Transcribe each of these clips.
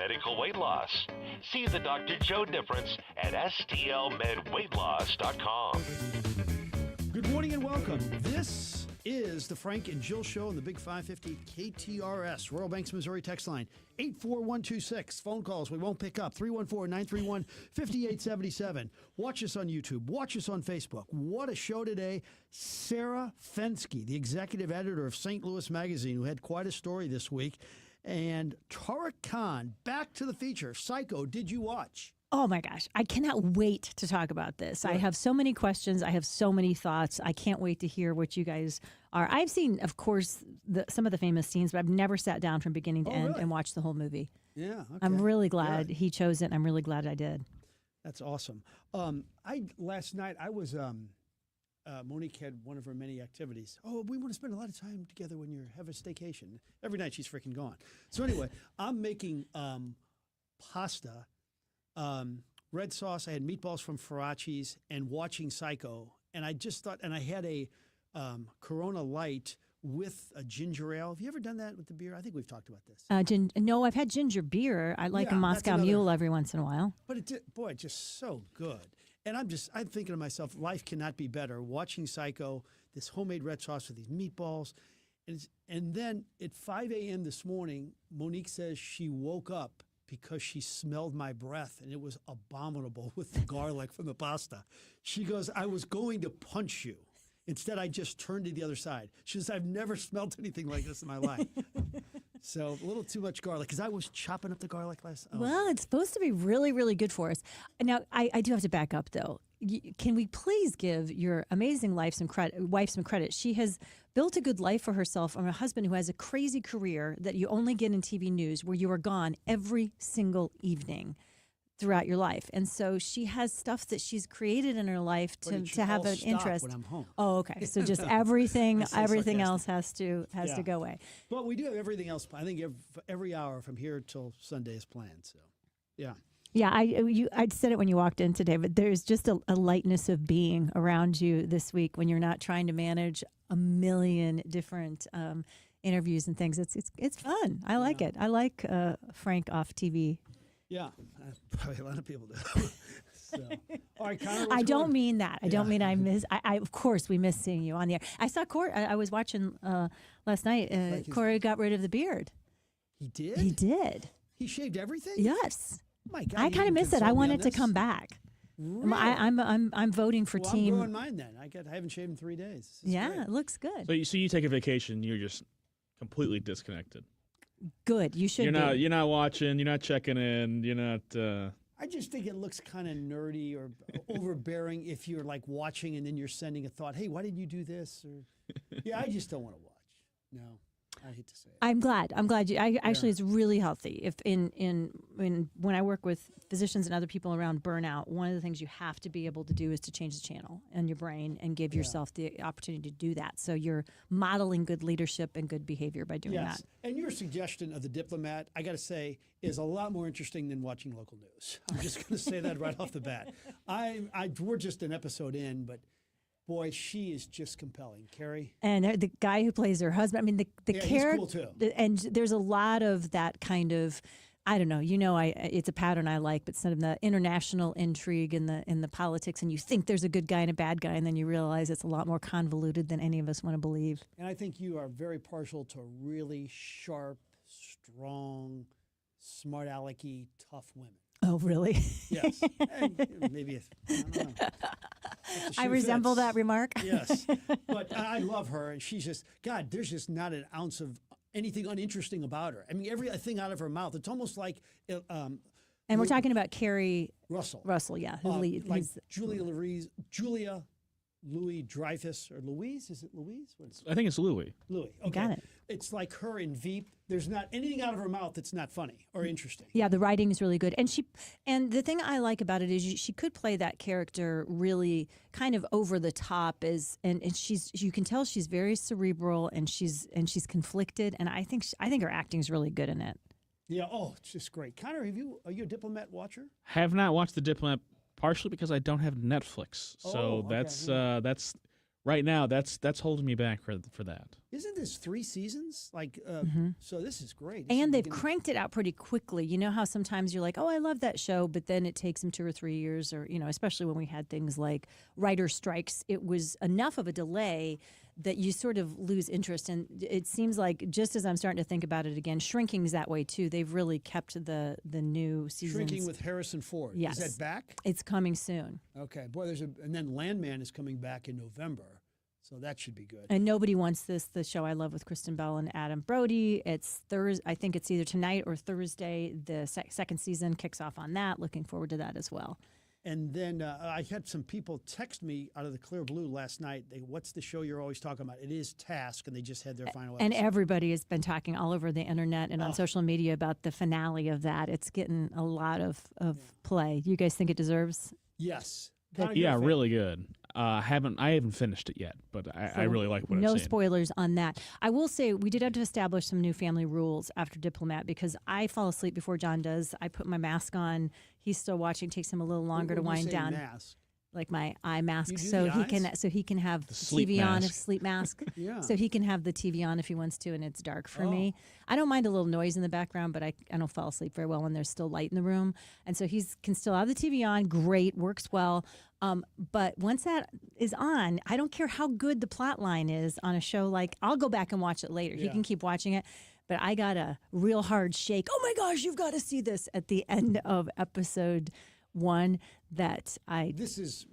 medical weight loss. See the Dr. Joe difference at stlmedweightloss.com. Good morning and welcome. This is the Frank and Jill Show on the Big 550 KTRS, Royal Banks, Missouri text line, 84126. Phone calls we won't pick up, 314-931-5877. Watch us on YouTube. Watch us on Facebook. What a show today. Sarah Fensky, the executive editor of St. Louis Magazine, who had quite a story this week. And Tariq Khan, back to the feature. Psycho, did you watch? Oh my gosh, I cannot wait to talk about this. Right. I have so many questions. I have so many thoughts. I can't wait to hear what you guys are. I've seen, of course, some of the famous scenes, but I've never sat down from beginning to end and watched the whole movie. Yeah, okay. I'm really glad he chose it, and I'm really glad I did. That's awesome. Last night, I was, Monique had one of her many activities. Oh, we want to spend a lot of time together when you have a staycation. Every night she's freaking gone. So anyway, I'm making pasta. Red sauce. I had meatballs from Faraci's and watching Psycho. And I just thought, and I had a Corona Light with a ginger ale. Have you ever done that with the beer? I think we've talked about this. No, I've had ginger beer. I like a Moscow Mule every once in a while. But just so good. And I'm thinking to myself, life cannot be better. Watching Psycho, this homemade red sauce with these meatballs. And then at 5 a.m. this morning, Monique says she woke up because she smelled my breath, and it was abominable with the garlic from the pasta. She goes, I was going to punch you. Instead, I just turned to the other side. She says, I've never smelled anything like this in my life. So a little too much garlic, because I was chopping up the garlic last night. Well, it's supposed to be really, really good for us. Now, I do have to back up, though. Can we please give your amazing wife some credit? She has built a good life for herself from a husband who has a crazy career that you only get in TV news, where you are gone every single evening throughout your life. And so she has stuff that she's created in her life to have an interest. When I'm home. Oh, okay. So just everything else has to go away. But we do have everything else. I think every hour from here till Sunday is planned. So, yeah. Yeah, I said it when you walked in today, but there's just a lightness of being around you this week when you're not trying to manage a million different interviews and things. It's fun. I like it. I like Frank off TV. Yeah, probably a lot of people do. So, all right, Connor, I don't mean that. I don't mean I miss. I of course we miss seeing you on the air. I saw Corey. I was watching last night. Corey got rid of the beard. He did. He did. He shaved everything. Yes. Oh my God, I kind of miss it. I want it to come back. Really? I'm voting for team. I'm growing mine then. I haven't shaved in 3 days. Yeah, it looks good. So you take a vacation, you're just completely disconnected. Good. You should. You're not watching. You're not checking in. You're not. I just think it looks kind of nerdy or overbearing if you're like watching and then you're sending a thought. Hey, why did you do this? Or yeah, I just don't want to watch. No, I hate to say it. I'm glad. Actually, it's really healthy. If when I work with physicians and other people around burnout, one of the things you have to be able to do is to change the channel in your brain and give yourself the opportunity to do that. So you're modeling good leadership and good behavior by doing that. And your suggestion of the diplomat, I got to say, is a lot more interesting than watching local news. I'm just going to say that right off the bat. We're just an episode in, but boy, she is just compelling. Carrie? And the guy who plays her husband, I mean, the character. He's cool too. And there's a lot of that kind of, I don't know, it's a pattern I like, but some of the international intrigue in the politics, and you think there's a good guy and a bad guy, and then you realize it's a lot more convoluted than any of us want to believe. And I think you are very partial to really sharp, strong, smart alecky, tough women. Oh, really? Yes. Maybe I don't know. I resemble that remark. Yes. But I love her, and she's just, God, there's just not an ounce of anything uninteresting about her. I mean, everything out of her mouth, it's almost like... and we're talking about Carrie... Russell, yeah. Who like Julia Louis-Dreyfus, or Louise? Is it Louise? I think it's Louis. Louis, okay. Got it. It's like her in Veep. There's not anything out of her mouth that's not funny or interesting. Yeah, the writing is really good. And the thing I like about it is she could play that character really kind of over the top, and you can tell she's very cerebral, and she's conflicted, and I think her acting is really good in it. Yeah, it's just great. Connor, are you a Diplomat watcher? Have not watched The Diplomat, partially because I don't have Netflix. So okay. that's right now, that's holding me back for that. Isn't this 3 seasons? Like, so this is great. And they've cranked it out pretty quickly. You know how sometimes you're like, oh, I love that show, but then it takes them 2 or 3 years, or, you know, especially when we had things like writer strikes, it was enough of a delay that you sort of lose interest. And it seems like, just as I'm starting to think about it again, Shrinking's that way too. They've really kept the new seasons. Shrinking with Harrison Ford. Yes. Is that back? It's coming soon. Okay. Boy, and then Landman is coming back in November. So that should be good. And Nobody Wants This, the show I love with Kristen Bell and Adam Brody. It's Thursday. I think it's either tonight or Thursday. The second season kicks off on that. Looking forward to that as well. And then I had some people text me out of the clear blue last night. What's the show you're always talking about? It is Task, and they just had their final episode. And everybody has been talking all over the internet and on social media about the finale of that. It's getting a lot of play. You guys think it deserves? Yes. Yeah, really good. I haven't finished it yet, but I really like what I've seen. No spoilers on that. I will say we did have to establish some new family rules after Diplomat because I fall asleep before John does. I put my mask on. He's still watching. Takes him a little longer to wind down. Mask? Like my eye mask, You do so the he eyes? can have the sleep TV on, mask. sleep mask. Yeah. So he can have the TV on if he wants to, and it's dark for me. I don't mind a little noise in the background, but I don't fall asleep very well when there's still light in the room. And so he can still have the TV on. Great, works well. But once that is on, I don't care how good the plot line is on a show. Like, I'll go back and watch it later. He Yeah. can keep watching it. But I got a real hard shake. Oh my gosh, you've got to see this at the end of episode 1 that I This is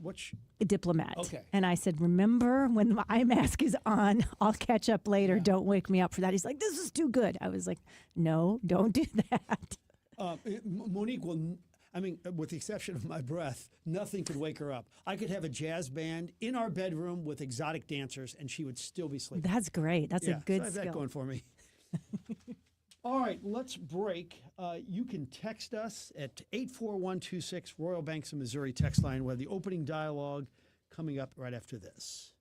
Diplomat. Okay. And I said, remember when the eye mask is on, I'll catch up later. Don't wake me up for that. He's like, this is too good. I was like, no, don't do that. Monique will. I mean, with the exception of my breath, nothing could wake her up. I could have a jazz band in our bedroom with exotic dancers, and she would still be sleeping. That's great. That's a good so I have skill. that going for me. All right, let's break. You can text us at 84126 Royal Banks of Missouri text line. We have the opening dialogue coming up right after this.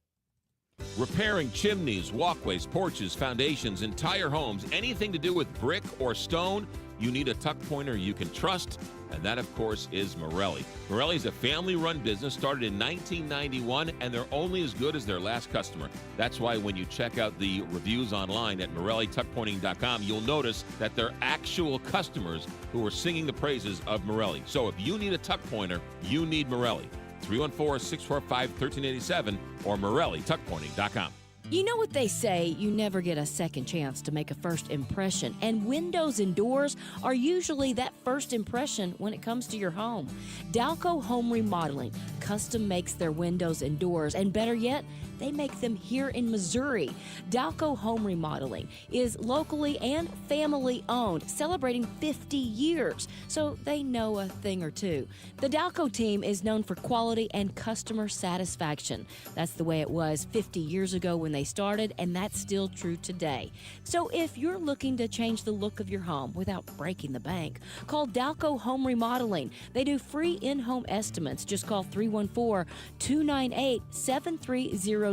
Repairing chimneys, walkways, porches, foundations, entire homes, anything to do with brick or stone, you need a tuck pointer you can trust, and that, of course, is Morelli. Morelli is a family-run business started in 1991, and they're only as good as their last customer. That's why when you check out the reviews online at MorelliTuckPointing.com, you'll notice that they're actual customers who are singing the praises of Morelli. So if you need a tuck pointer, you need Morelli. 314-645-1387 or MorelliTuckPointing.com. You know what they say, you never get a second chance to make a first impression, and windows and doors are usually that first impression when it comes to your home. Dalco Home Remodeling custom makes their windows and doors, and better yet, they make them here in Missouri. Dalco Home Remodeling is locally and family owned, celebrating 50 years, so they know a thing or two. The Dalco team is known for quality and customer satisfaction. That's the way it was 50 years ago when they started, and that's still true today. So if you're looking to change the look of your home without breaking the bank, call Dalco Home Remodeling. They do free in-home estimates. Just call 314-298-7300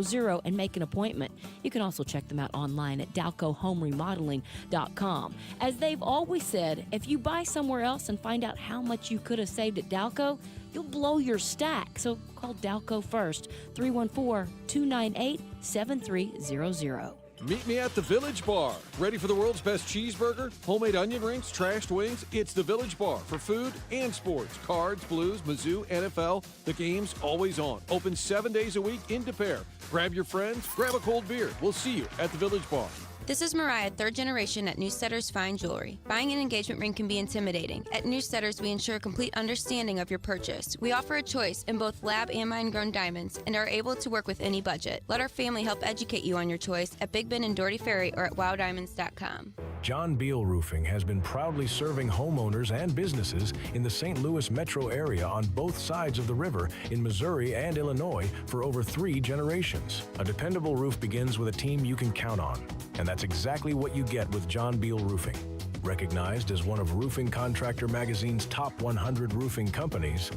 and make an appointment. You can also check them out online at DalcoHomeRemodeling.com. As they've always said, if you buy somewhere else and find out how much you could have saved at Dalco, you'll blow your stack. So call Dalco first, 314-298-7300. Meet me at the Village Bar. Ready for the world's best cheeseburger, homemade onion rings, trashed wings? It's the Village Bar for food and sports. Cards, blues, Mizzou, NFL, the game's always on. Open 7 days a week in De Pere. Grab your friends, grab a cold beer. We'll see you at the Village Bar. This is Mariah, third generation at Newstetter's Fine Jewelry. Buying an engagement ring can be intimidating. At Newstetter's, we ensure complete understanding of your purchase. We offer a choice in both lab and mine-grown diamonds and are able to work with any budget. Let our family help educate you on your choice at Big Ben and Doherty Ferry or at wowdiamonds.com. John Beal Roofing has been proudly serving homeowners and businesses in the St. Louis metro area on both sides of the river in Missouri and Illinois for over 3 generations. A dependable roof begins with a team you can count on, and that's exactly what you get with John Beal Roofing. Recognized as one of Roofing Contractor Magazine's top 100 roofing companies,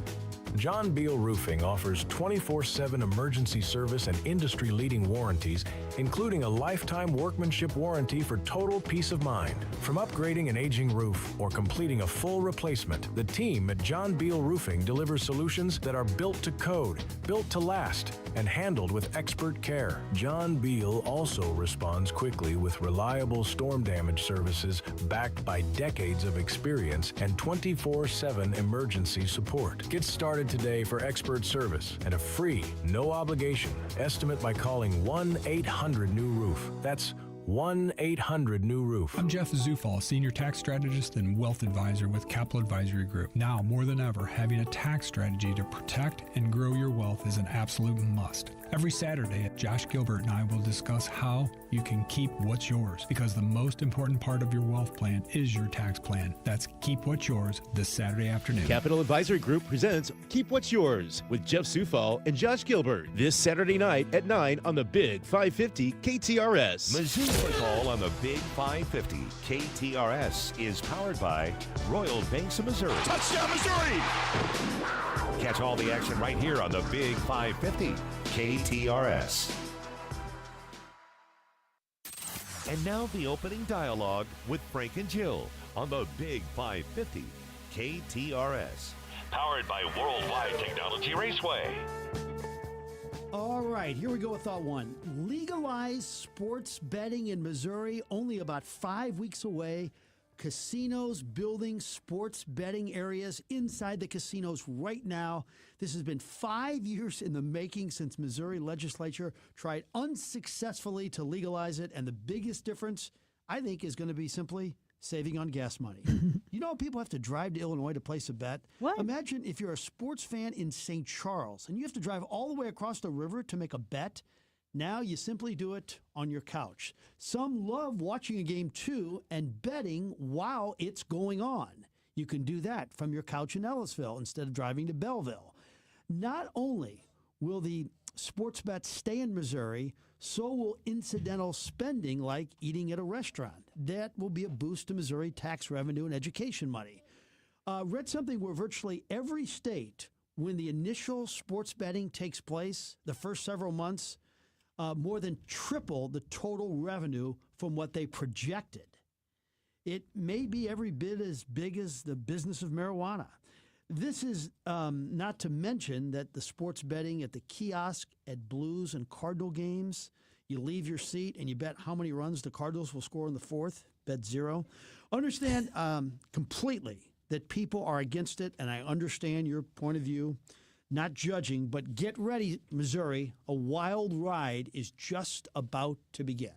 John Beal Roofing offers 24/7 emergency service and industry-leading warranties including a lifetime workmanship warranty for total peace of mind. From upgrading an aging roof or completing a full replacement, the team at John Beal Roofing delivers solutions that are built to code, built to last, and handled with expert care. John Beal also responds quickly with reliable storm damage services backed by decades of experience and 24/7 emergency support. Get started today for expert service and a free, no obligation estimate by calling 1-800-NEW-ROOF. That's 1-800-NEW-ROOF. I'm Jeff Zufall, Senior Tax Strategist and Wealth Advisor with Capital Advisory Group. Now, more than ever, having a tax strategy to protect and grow your wealth is an absolute must. Every Saturday, Josh Gilbert and I will discuss how you can keep what's yours, because the most important part of your wealth plan is your tax plan. That's Keep What's Yours this Saturday afternoon. Capital Advisory Group presents Keep What's Yours with Jeff Zufall and Josh Gilbert this Saturday night at 9 on the Big 550 KTRS. Mizzou football on the Big 550 KTRS is powered by Royal Banks of Missouri. Touchdown, Missouri! Catch all the action right here on the Big 550 KTRS. And now the opening dialogue with Frank and Jill on the Big 550 KTRS. Powered by Worldwide Technology Raceway. All right, here we go with thought one. Legalize sports betting in Missouri, only about 5 weeks away. Casinos building sports betting areas inside the casinos right now. This has been 5 years in the making since Missouri legislature tried unsuccessfully to legalize it. And the biggest difference, I think, is going to be simply saving on gas money. You know, people have to drive to Illinois to place a bet. What? Imagine if you're a sports fan in St. Charles and you have to drive all the way across the river to make a bet. Now you simply do it on your couch. Some love watching a game too and betting while it's going on. You can do that from your couch in Ellisville instead of driving to Belleville. Not only will the sports bet stay in Missouri, so will incidental spending like eating at a restaurant. That will be a boost to Missouri tax revenue and education money. Read something where virtually every state, when the initial sports betting takes place, the first several months, more than triple the total revenue from what they projected. It may be every bit as big as the business of marijuana. This is not to mention that the sports betting at the kiosk at Blues and Cardinal games, you leave your seat and you bet how many runs the Cardinals will score in the fourth, bet 0. Understand completely that people are against it, and I understand your point of view. Not judging, but get ready, Missouri. A wild ride is just about to begin.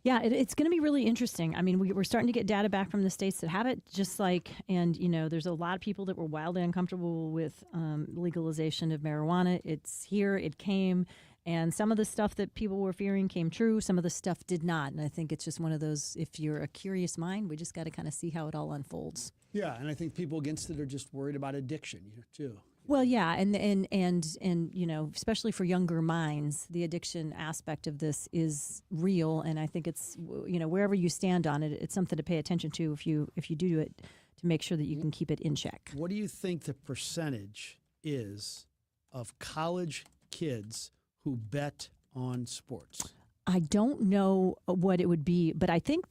Yeah, it's going to be really interesting. I mean, we're starting to get data back from the states that have it, just like, and, you know, there's a lot of people that were wildly uncomfortable with legalization of marijuana. It's here, it came, and some of the stuff that people were fearing came true. Some of the stuff did not. And I think it's just one of those, if you're a curious mind, we just got to kind of see how it all unfolds. Yeah, and I think people against it are just worried about addiction, too. Well, yeah, and you know, especially for younger minds, the addiction aspect of this is real, and I think it's, you know, wherever you stand on it, it's something to pay attention to if you do it, to make sure that you can keep it in check. What do you think the percentage is of college kids who bet on sports? I don't know what it would be, but I think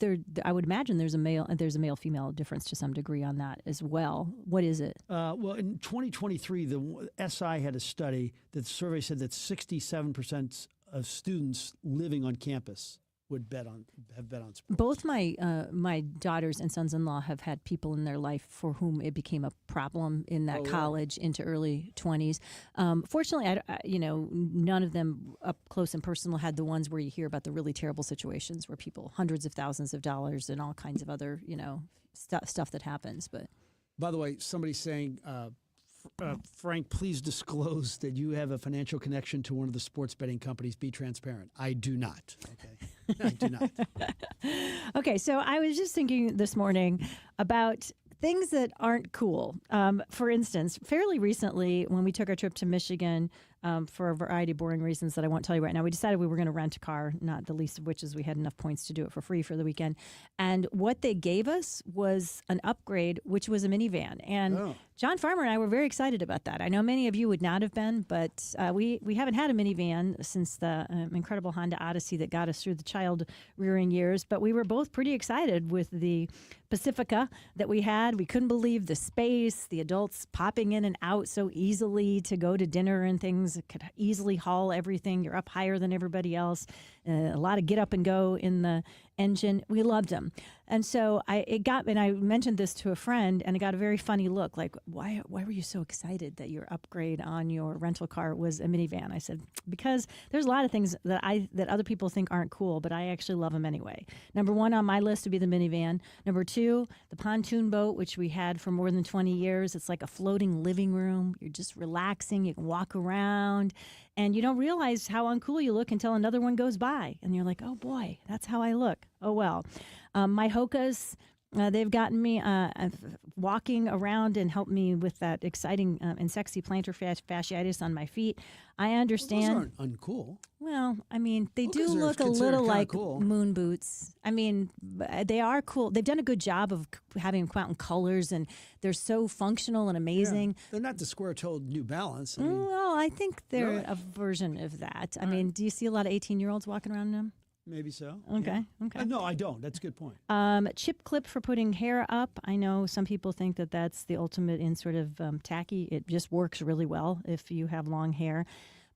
I would imagine there's a male-female difference to some degree on that as well. What is it? Well, in 2023, the SI had a study that the survey said that 67% of students living on campus would have bet on sports. Both my daughters and sons-in-law have had people in their life for whom it became a problem in that college into early 20s. Fortunately, none of them up close and personal had the ones where you hear about the really terrible situations where people hundreds of thousands of dollars and all kinds of other stuff that happens. But by the way, somebody's saying. Frank, please disclose that you have a financial connection to one of the sports betting companies. Be transparent. I do not. Okay, I do not. Okay, so I was just thinking this morning about things that aren't cool. For instance, fairly recently, when we took our trip to Michigan, for a variety of boring reasons that I won't tell you right now. We decided we were going to rent a car, not the least of which is we had enough points to do it for free for the weekend. And what they gave us was an upgrade, which was a minivan. And John Farmer and I were very excited about that. I know many of you would not have been, but we haven't had a minivan since the incredible Honda Odyssey that got us through the child rearing years. But we were both pretty excited with the Pacifica that we had. We couldn't believe the space, the adults popping in and out so easily to go to dinner and things. It could easily haul everything. You're up higher than everybody else. A lot of get up and go in the engine. We loved them. And so I mentioned this to a friend, and I got a very funny look, like, why were you so excited that your upgrade on your rental car was a minivan? I said, because there's a lot of things that other people think aren't cool, but I actually love them anyway. Number one on my list would be the minivan. Number two, the pontoon boat, which we had for more than 20 years. It's like a floating living room. You're just relaxing. You can walk around. And you don't realize how uncool you look until another one goes by. And you're like, oh, boy, that's how I look. Oh, well. My Hokas, they've gotten me walking around and helped me with that exciting and sexy plantar fasciitis on my feet. I understand. Well, those aren't uncool. Well, I mean, they do Hokas are look a considered little kinda like cool. moon boots. I mean, they are cool. They've done a good job of having them come out in colors, and they're so functional and amazing. Yeah. They're not the square-toed New Balance. I mean, Well, I think they're Really? a version of that. I mean, do you see a lot of 18-year-olds walking around in them? maybe so. Okay, Yeah. okay. No, I don't. That's a good point. Chip clip for putting hair up. I know some people think that that's the ultimate in sort of tacky. It just works really well if you have long hair.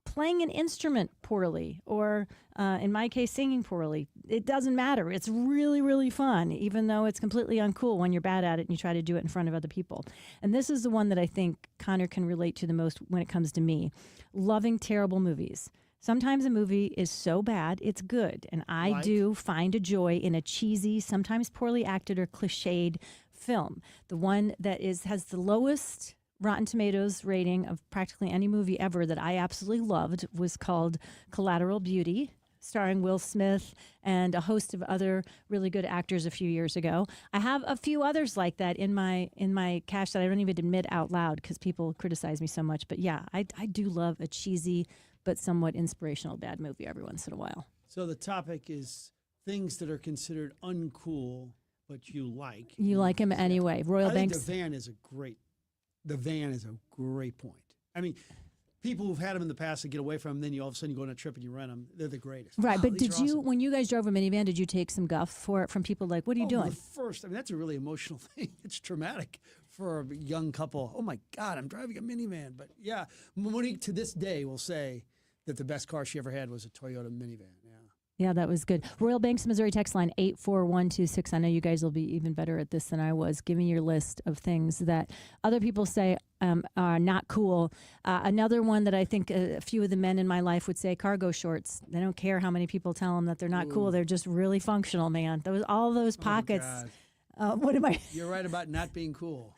Playing an instrument poorly, or in my case, singing poorly. It doesn't matter. It's really, really fun, even though it's completely uncool when you're bad at it and you try to do it in front of other people. And this is the one that I think Connor can relate to the most when it comes to me. Loving terrible movies. Sometimes a movie is so bad, it's good. And I do find a joy in a cheesy, sometimes poorly acted or cliched film. The one that has the lowest Rotten Tomatoes rating of practically any movie ever that I absolutely loved was called Collateral Beauty, starring Will Smith and a host of other really good actors a few years ago. I have a few others like that in my cache that I don't even admit out loud because people criticize me so much. But yeah, I do love a cheesy but somewhat inspirational bad movie every once in a while. So the topic is things that are considered uncool, but you like. You like him anyway. Royal I think Banks. the van is a great point. I mean, people who've had them in the past that get away from them, then you all of a sudden you go on a trip and you rent them. They're the greatest. Right, Wow, but these did are you, awesome. when you guys drove a minivan, did you take some guff for it from people like, what are you doing? The first, I mean, that's a really emotional thing. It's traumatic for a young couple. Oh my God, I'm driving a minivan. But yeah, Monique to this day will say that the best car she ever had was a Toyota minivan. Yeah. Yeah, that was good. Royal Banks, Missouri text line 84126. I know you guys will be even better at this than I was. Give me your list of things that other people say are not cool. Another one that I think a few of the men in my life would say, cargo shorts. They don't care how many people tell them that they're not cool. They're just really functional, man. All those pockets. What am I? You're right about not being cool.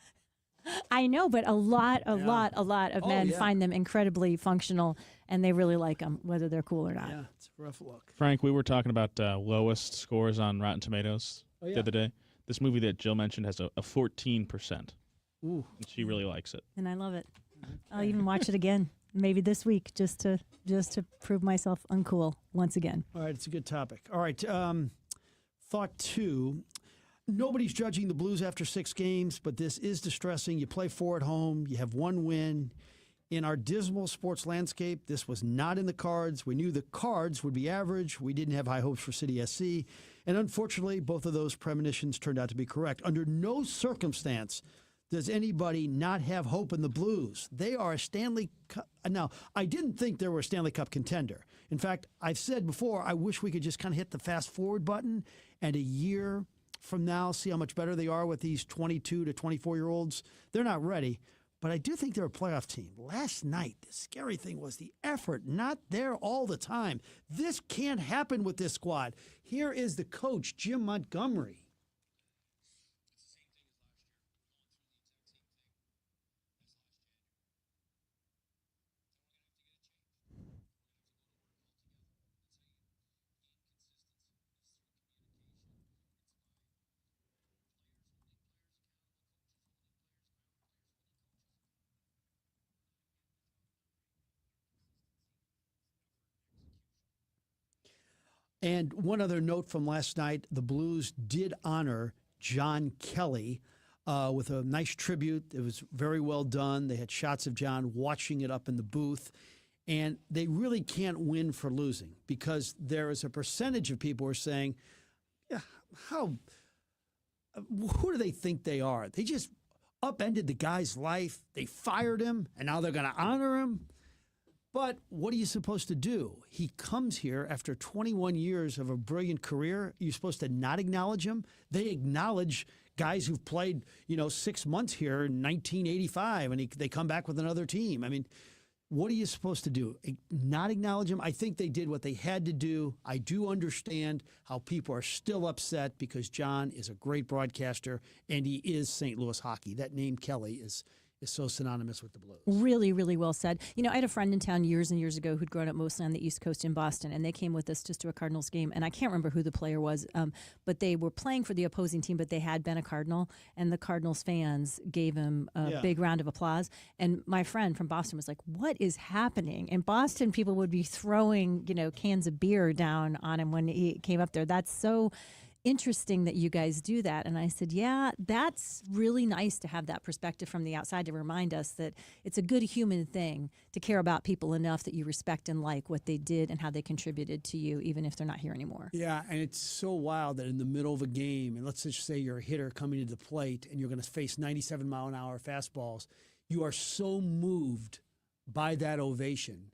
I know, but a lot of men find them incredibly functional, and they really like them, whether they're cool or not. Yeah, it's a rough look. Frank, we were talking about lowest scores on Rotten Tomatoes the other day. This movie that Jill mentioned has a 14%. Ooh. And she really likes it. And I love it. I'll even watch it again, maybe this week, just to prove myself uncool once again. All right, it's a good topic. All right, thought two. Nobody's judging the Blues after 6 games, but this is distressing. You play 4 at home. You have 1 win. In our dismal sports landscape, this was not in the cards. We knew the Cards would be average. We didn't have high hopes for City SC. And unfortunately, both of those premonitions turned out to be correct. Under no circumstance does anybody not have hope in the Blues. They are a Stanley Cup. Now, I didn't think they were a Stanley Cup contender. In fact, I've said before, I wish we could just kind of hit the fast forward button and a year from now, see how much better they are with these 22 to 24-year-olds. They're not ready, but I do think they're a playoff team. Last night, the scary thing was the effort, not there all the time. This can't happen with this squad. Here is the coach, Jim Montgomery. And one other note from last night, the Blues did honor John Kelly with a nice tribute. It was very well done. They had shots of John watching it up in the booth. And they really can't win for losing because there is a percentage of people who are saying, yeah, who do they think they are? They just upended the guy's life. They fired him, and now they're going to honor him. But what are you supposed to do? He comes here after 21 years of a brilliant career. You're supposed to not acknowledge him? They acknowledge guys who've played, 6 months here in 1985, and they come back with another team. I mean, what are you supposed to do? Not acknowledge him? I think they did what they had to do. I do understand how people are still upset because John is a great broadcaster, and he is St. Louis hockey. That name, Kelly, is so synonymous with the Blues. Really, really well said. I had a friend in town years and years ago who'd grown up mostly on the East Coast in Boston, and they came with us just to a Cardinals game, and I can't remember who the player was, but they were playing for the opposing team, but they had been a Cardinal, and the Cardinals fans gave him a big round of applause. And my friend from Boston was like, what is happening? In Boston, people would be throwing, cans of beer down on him when he came up there. That's so interesting that you guys do that. And I said, yeah, that's really nice to have that perspective from the outside to remind us that it's a good human thing to care about people enough that you respect and like what they did and how they contributed to you, even if they're not here anymore. Yeah, and it's so wild that in the middle of a game, and let's just say you're a hitter coming to the plate and you're going to face 97-mile-an-hour fastballs, you are so moved by that ovation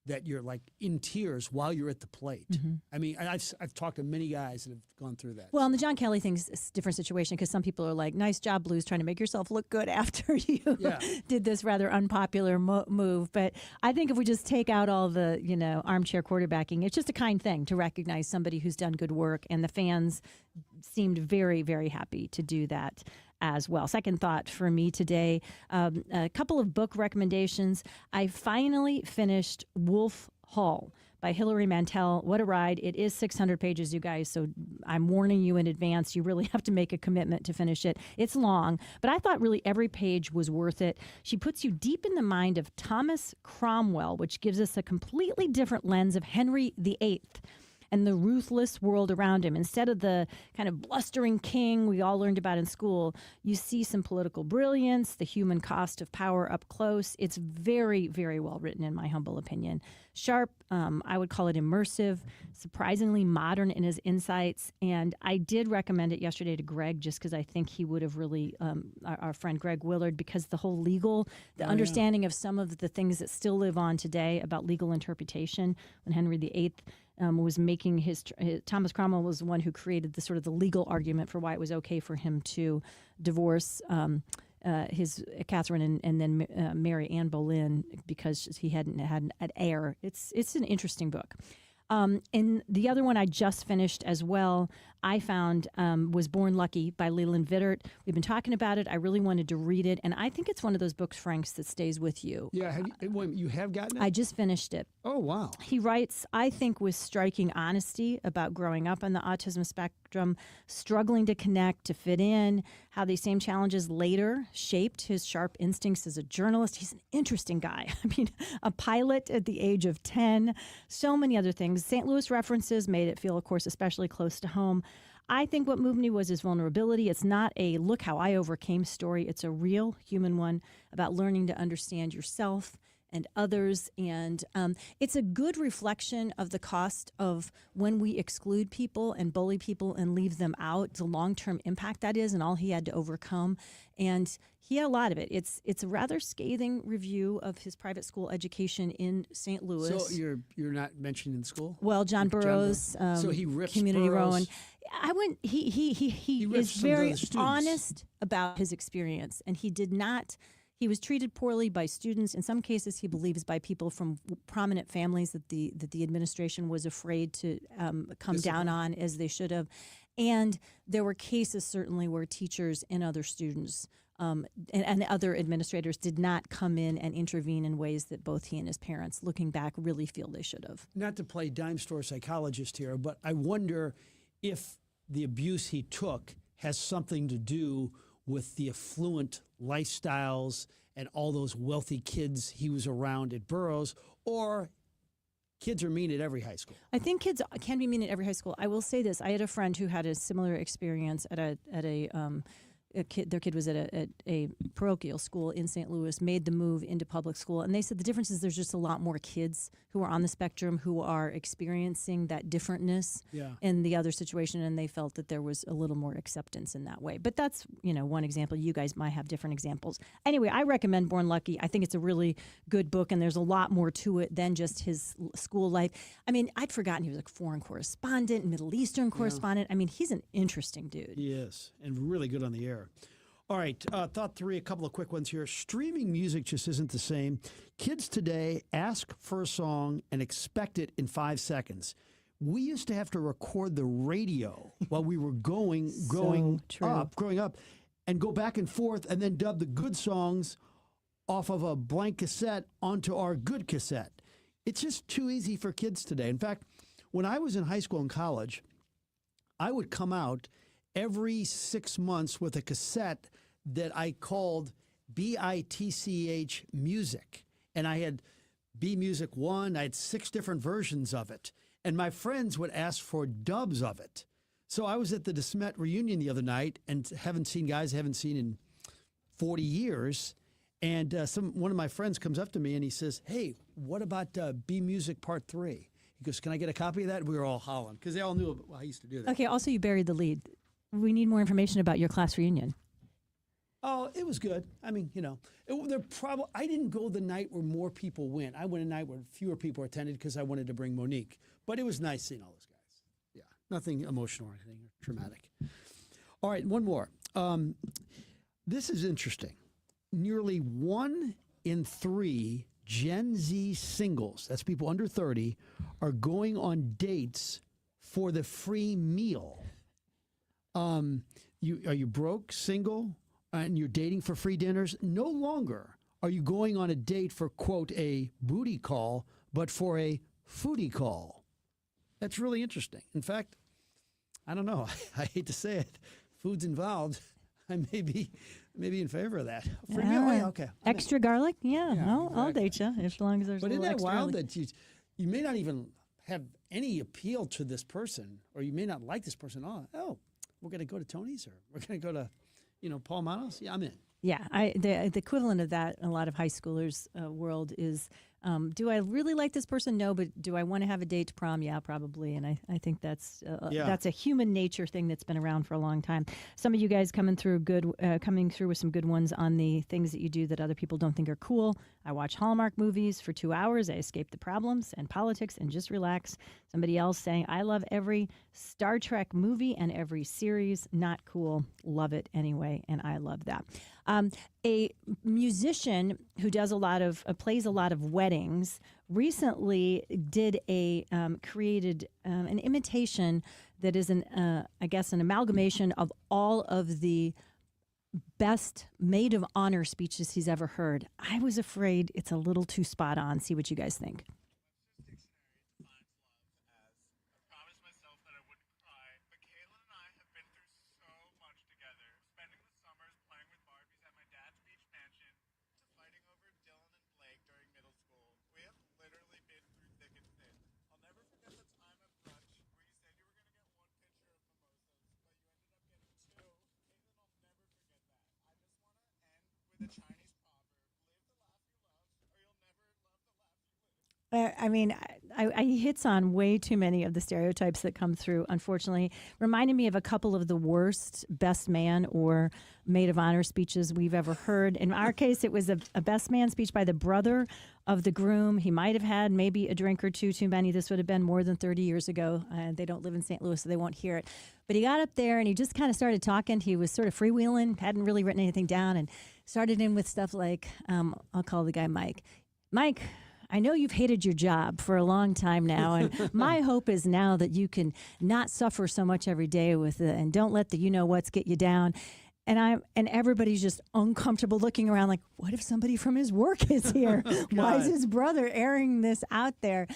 that you're like in tears while you're at the plate. Mm-hmm. I mean, I've talked to many guys that have gone through that. Well, and the John Kelly thing's a different situation because some people are like, nice job, Blues, trying to make yourself look good after you did this rather unpopular move. But I think if we just take out all the, armchair quarterbacking, it's just a kind thing to recognize somebody who's done good work, and the fans seemed very, very happy to do that as well. Second thought for me today, a couple of book recommendations. I finally finished Wolf Hall by Hilary Mantel. What a ride. It is 600 pages, you guys, so I'm warning you in advance. You really have to make a commitment to finish it. It's long, but I thought really every page was worth it. She puts you deep in the mind of Thomas Cromwell, which gives us a completely different lens of Henry VIII and the ruthless world around him. Instead of the kind of blustering king we all learned about in school, you see some political brilliance, the human cost of power up close. It's very, very well written, in my humble opinion. Sharp, I would call it immersive, surprisingly modern in his insights. And I did recommend it yesterday to Greg just because I think he would have really, our friend Greg Willard, because the whole legal, understanding of some of the things that still live on today about legal interpretation when Henry VIII was making his Thomas Cromwell was the one who created the sort of the legal argument for why it was okay for him to divorce his Catherine and then Mary Anne Boleyn because he hadn't had an heir. It's an interesting book. And the other one I just finished as well, I found was Born Lucky by Leland Vittert. We've been talking about it. I really wanted to read it. And I think it's one of those books, Franks, that stays with you. Yeah. You have gotten it? I just finished it. Oh, wow. He writes, I think, with striking honesty about growing up on the autism spectrum, struggling to connect, to fit in, how these same challenges later shaped his sharp instincts as a journalist. He's an interesting guy. I mean, a pilot at the age of 10, so many other things. St. Louis references made it feel, of course, especially close to home. I think what moved me was his vulnerability. It's not a look how I overcame story. It's a real human one about learning to understand yourself and others. And it's a good reflection of the cost of when we exclude people and bully people and leave them out, the long-term impact that is and all he had to overcome. And he had a lot of it. It's a rather scathing review of his private school education in St. Louis. So you're not mentioning the school? Well, John Burroughs, so he rips Community Burroughs. Rowan. He is very honest about his experience, and he did not. He was treated poorly by students. In some cases, he believes by people from prominent families that the administration was afraid to come down on, as they should have. And there were cases certainly where teachers and other students and other administrators did not come in and intervene in ways that both he and his parents, looking back, really feel they should have. Not to play dime store psychologist here, but I wonder if the abuse he took has something to do with the affluent lifestyles and all those wealthy kids he was around at Burroughs, or kids are mean at every high school. I think kids can be mean at every high school. I will say this: I had a friend who had a similar experience at a kid. Their kid was at a parochial school in St. Louis, made the move into public school, and they said the difference is there's just a lot more kids who are on the spectrum who are experiencing that differentness in the other situation, and they felt that there was a little more acceptance in that way. But that's one example. You guys might have different examples. Anyway, I recommend Born Lucky. I think it's a really good book, and there's a lot more to it than just his school life. I mean, I'd forgotten he was a foreign correspondent, Middle Eastern correspondent. I mean, he's an interesting dude. He is, and really good on the air. All right, thought three, a couple of quick ones here. Streaming music just isn't the same. Kids today ask for a song and expect it in 5 seconds. We used to have to record the radio while we were growing up, and go back and forth and then dub the good songs off of a blank cassette onto our good cassette. It's just too easy for kids today. In fact, when I was in high school and college, I would come out every 6 months with a cassette that I called BITCH Music. And I had B Music 1. I had 6 different versions of it. And my friends would ask for dubs of it. So I was at the DeSmet reunion the other night and haven't seen in 40 years. And one of my friends comes up to me and he says, "Hey, what about B Music Part 3? He goes, "Can I get a copy of that?" We were all howling because they all knew I used to do that. Okay, also you buried the lead. We need more information about your class reunion. Oh, it was good. I mean, I didn't go the night where more people went. I went a night where fewer people attended because I wanted to bring Monique. But it was nice seeing all those guys. Yeah, nothing emotional or anything traumatic. All right, one more. This is interesting. Nearly 1 in 3 Gen Z singles, that's people under 30, are going on dates for the free meal. Are you broke, single, and you're dating for free dinners? No longer are you going on a date for, quote, a booty call, but for a foodie call. That's really interesting. In fact, I don't know. I hate to say it. Food's involved. I may be in favor of that. Free meal? Oh, yeah, okay. Extra garlic? Yeah, exactly. I'll date you as long as there's But a isn't little that extra wild garlic. that you may not even have any appeal to this person, or you may not like this person? Oh, we're going to go to Tony's, or we're going to go to, Paul Manos? Yeah, I'm in. Yeah, the equivalent of that in a lot of high schoolers' world is, do I really like this person? No, but do I want to have a date to prom? Yeah, probably. And I think that's a human nature thing that's been around for a long time. Some of you guys coming through with some good ones on the things that you do that other people don't think are cool. I watch Hallmark movies for 2 hours. I escape the problems and politics and just relax. Somebody else saying, I love every Star Trek movie and every series. Not cool. Love it anyway. And I love that. A musician who does plays a lot of weddings recently created an imitation that is an amalgamation of all of the best maid of honor speeches he's ever heard. I was afraid it's a little too spot on. See what you guys think. He hits on way too many of the stereotypes that come through, unfortunately. Reminded me of a couple of the worst best man or maid of honor speeches we've ever heard. In our case, it was a best man speech by the brother of the groom. He might have had maybe a drink or two too many. This would have been more than 30 years ago. They don't live in St. Louis, so they won't hear it. But he got up there and he just kind of started talking. He was sort of freewheeling, hadn't really written anything down, and started in with stuff like, I'll call the guy Mike. Mike, I know you've hated your job for a long time now, and my hope is now that you can not suffer so much every day with it, and don't let the you-know-whats get you down. And everybody's just uncomfortable looking around like, what if somebody from his work is here? Why is his brother airing this out there?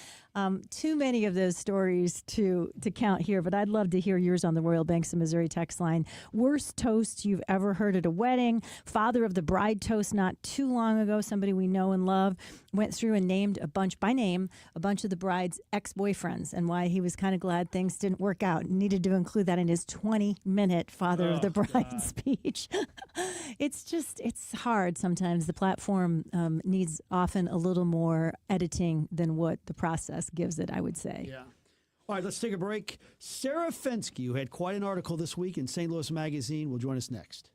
Too many of those stories to count here, but I'd love to hear yours on the Royal Banks of Missouri text line. Worst toast you've ever heard at a wedding. Father of the bride toast not too long ago. Somebody we know and love went through and named a bunch by name a bunch of the bride's ex-boyfriends and why he was kind of glad things didn't work out. Needed to include that in his 20-minute Father of the Bride speech. It's hard sometimes. The platform needs often a little more editing than what the process gives it, I would say. Yeah. All right, let's take a break. Sarah Fensky, who had quite an article this week in St. Louis Magazine, will join us next.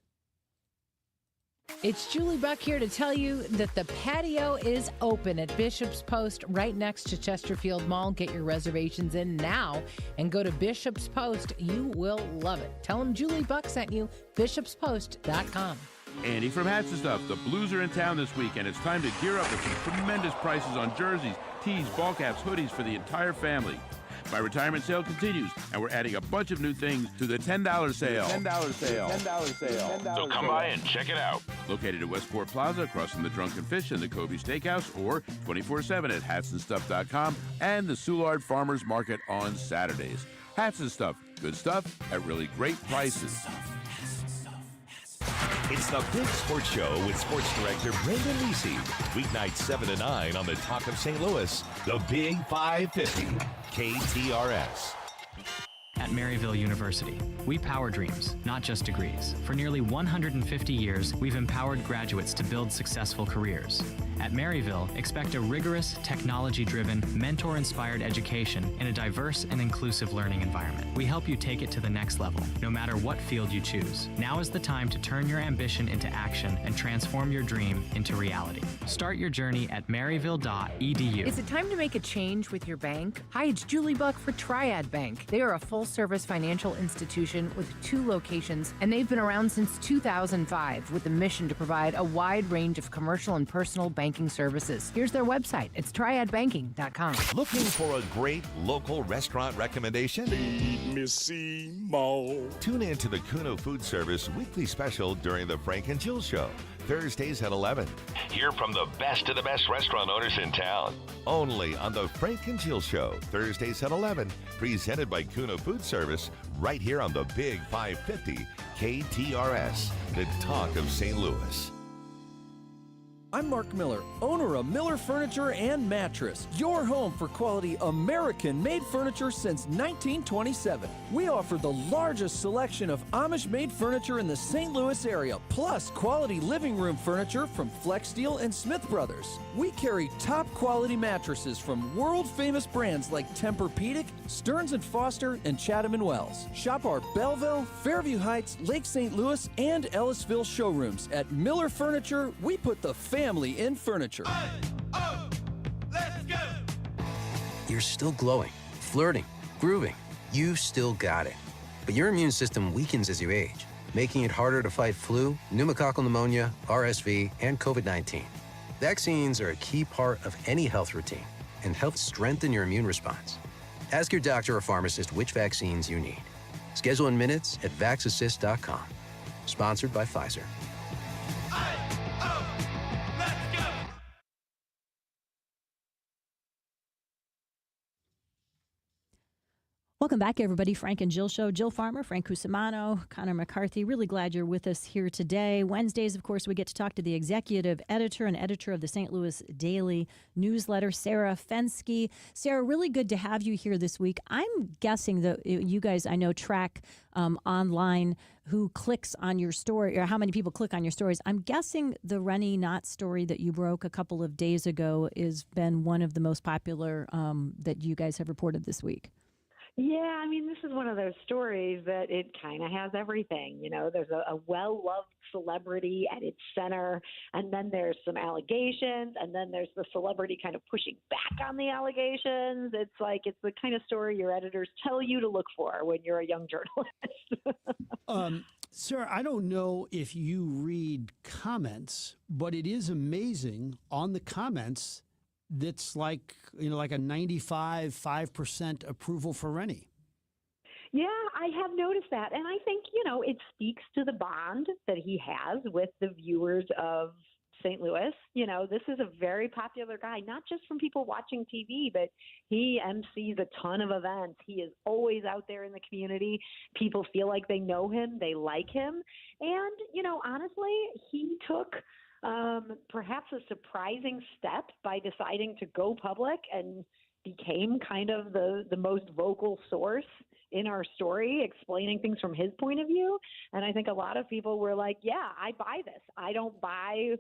It's Julie Buck here to tell you that the patio is open at Bishop's Post right next to Chesterfield Mall. Get your reservations in now and go to Bishop's Post. You will love it. Tell them Julie Buck sent you, bishopspost.com. Andy from Hats and Stuff. The Blues are in town this week, and it's time to gear up with some tremendous prices on jerseys, tees, ball caps, hoodies for the entire family. My retirement sale continues, and we're adding a bunch of new things to the $10 sale. $10 sale. $10 sale. So come by and check it out. Located at Westport Plaza, across from the Drunken Fish and the Kobe Steakhouse, or 24/7 at hatsandstuff.com and the Soulard Farmers Market on Saturdays. Hats and Stuff. Good stuff at really great prices. It's the Big Sports Show with sports director Brendan Lisi. Weeknights 7 to 9 on the Talk of St. Louis, the Big 550, KTRS. At Maryville University, we power dreams, not just degrees. For nearly 150 years, we've empowered graduates to build successful careers. At Maryville, expect a rigorous, technology-driven, mentor-inspired education in a diverse and inclusive learning environment. We help you take it to the next level, no matter what field you choose. Now is the time to turn your ambition into action and transform your dream into reality. Start your journey at maryville.edu. Is it time to make a change with your bank? Hi, it's Julie Buck for Triad Bank. They are a full-service financial institution with 2 locations, and they've been around since 2005 with a mission to provide a wide range of commercial and personal banking services. Here's their website. It's triadbanking.com. Looking for a great local restaurant recommendation? Missy Mo. Tune in to the Kuno Food Service weekly special during the Frank and Jill Show, Thursdays at 11. Hear from the best of the best restaurant owners in town. Only on the Frank and Jill Show, Thursdays at 11. Presented by Kuno Food Service, right here on the Big 550 KTRS, the Talk of St. Louis. I'm Mark Miller, owner of Miller Furniture and Mattress, your home for quality American-made furniture since 1927. We offer the largest selection of Amish-made furniture in the St. Louis area, plus quality living room furniture from Flex Steel and Smith Brothers. We carry top-quality mattresses from world-famous brands like Tempur-Pedic, Stearns & Foster, and Chatham & Wells. Shop our Belleville, Fairview Heights, Lake St. Louis, and Ellisville showrooms. At Miller Furniture, we put the family in furniture. Let's go! You're still glowing, flirting, grooving. You still got it. But your immune system weakens as you age, making it harder to fight flu, pneumococcal pneumonia, RSV, and COVID-19. Vaccines are a key part of any health routine and help strengthen your immune response. Ask your doctor or pharmacist which vaccines you need. Schedule in minutes at vaxassist.com. Sponsored by Pfizer. Welcome back, everybody. Frank and Jill Show. Jill Farmer, Frank Cusimano, Connor McCarthy. Really glad you're with us here today. Wednesdays, of course, we get to talk to the executive editor and editor of the St. Louis Daily newsletter, Sarah Fensky. Sarah, really good to have you here this week. I'm guessing that you guys, I know, track online who clicks on your story or how many people click on your stories. I'm guessing the Rennie Knott story that you broke a couple of days ago has been one of the most popular that you guys have reported this week. Yeah, I mean, this is one of those stories that it kind of has everything. You know, there's a well-loved celebrity at its center, and then there's some allegations, and then there's the celebrity kind of pushing back on the allegations. It's like it's the kind of story your editors tell you to look for when you're a young journalist. Sarah, I don't know if you read comments, but it is amazing on the comments. That's like, like a 95% approval for Rennie. Yeah, I have noticed that. And I think, it speaks to the bond that he has with the viewers of St. Louis. You know, this is a very popular guy, not just from people watching TV, but he MCs a ton of events. He is always out there in the community. People feel like they know him, they like him. And, you know, honestly, he took perhaps a surprising step by deciding to go public and became kind of the most vocal source in our story, explaining things from his point of view. And I think a lot of people were like, yeah, I buy this. I don't buy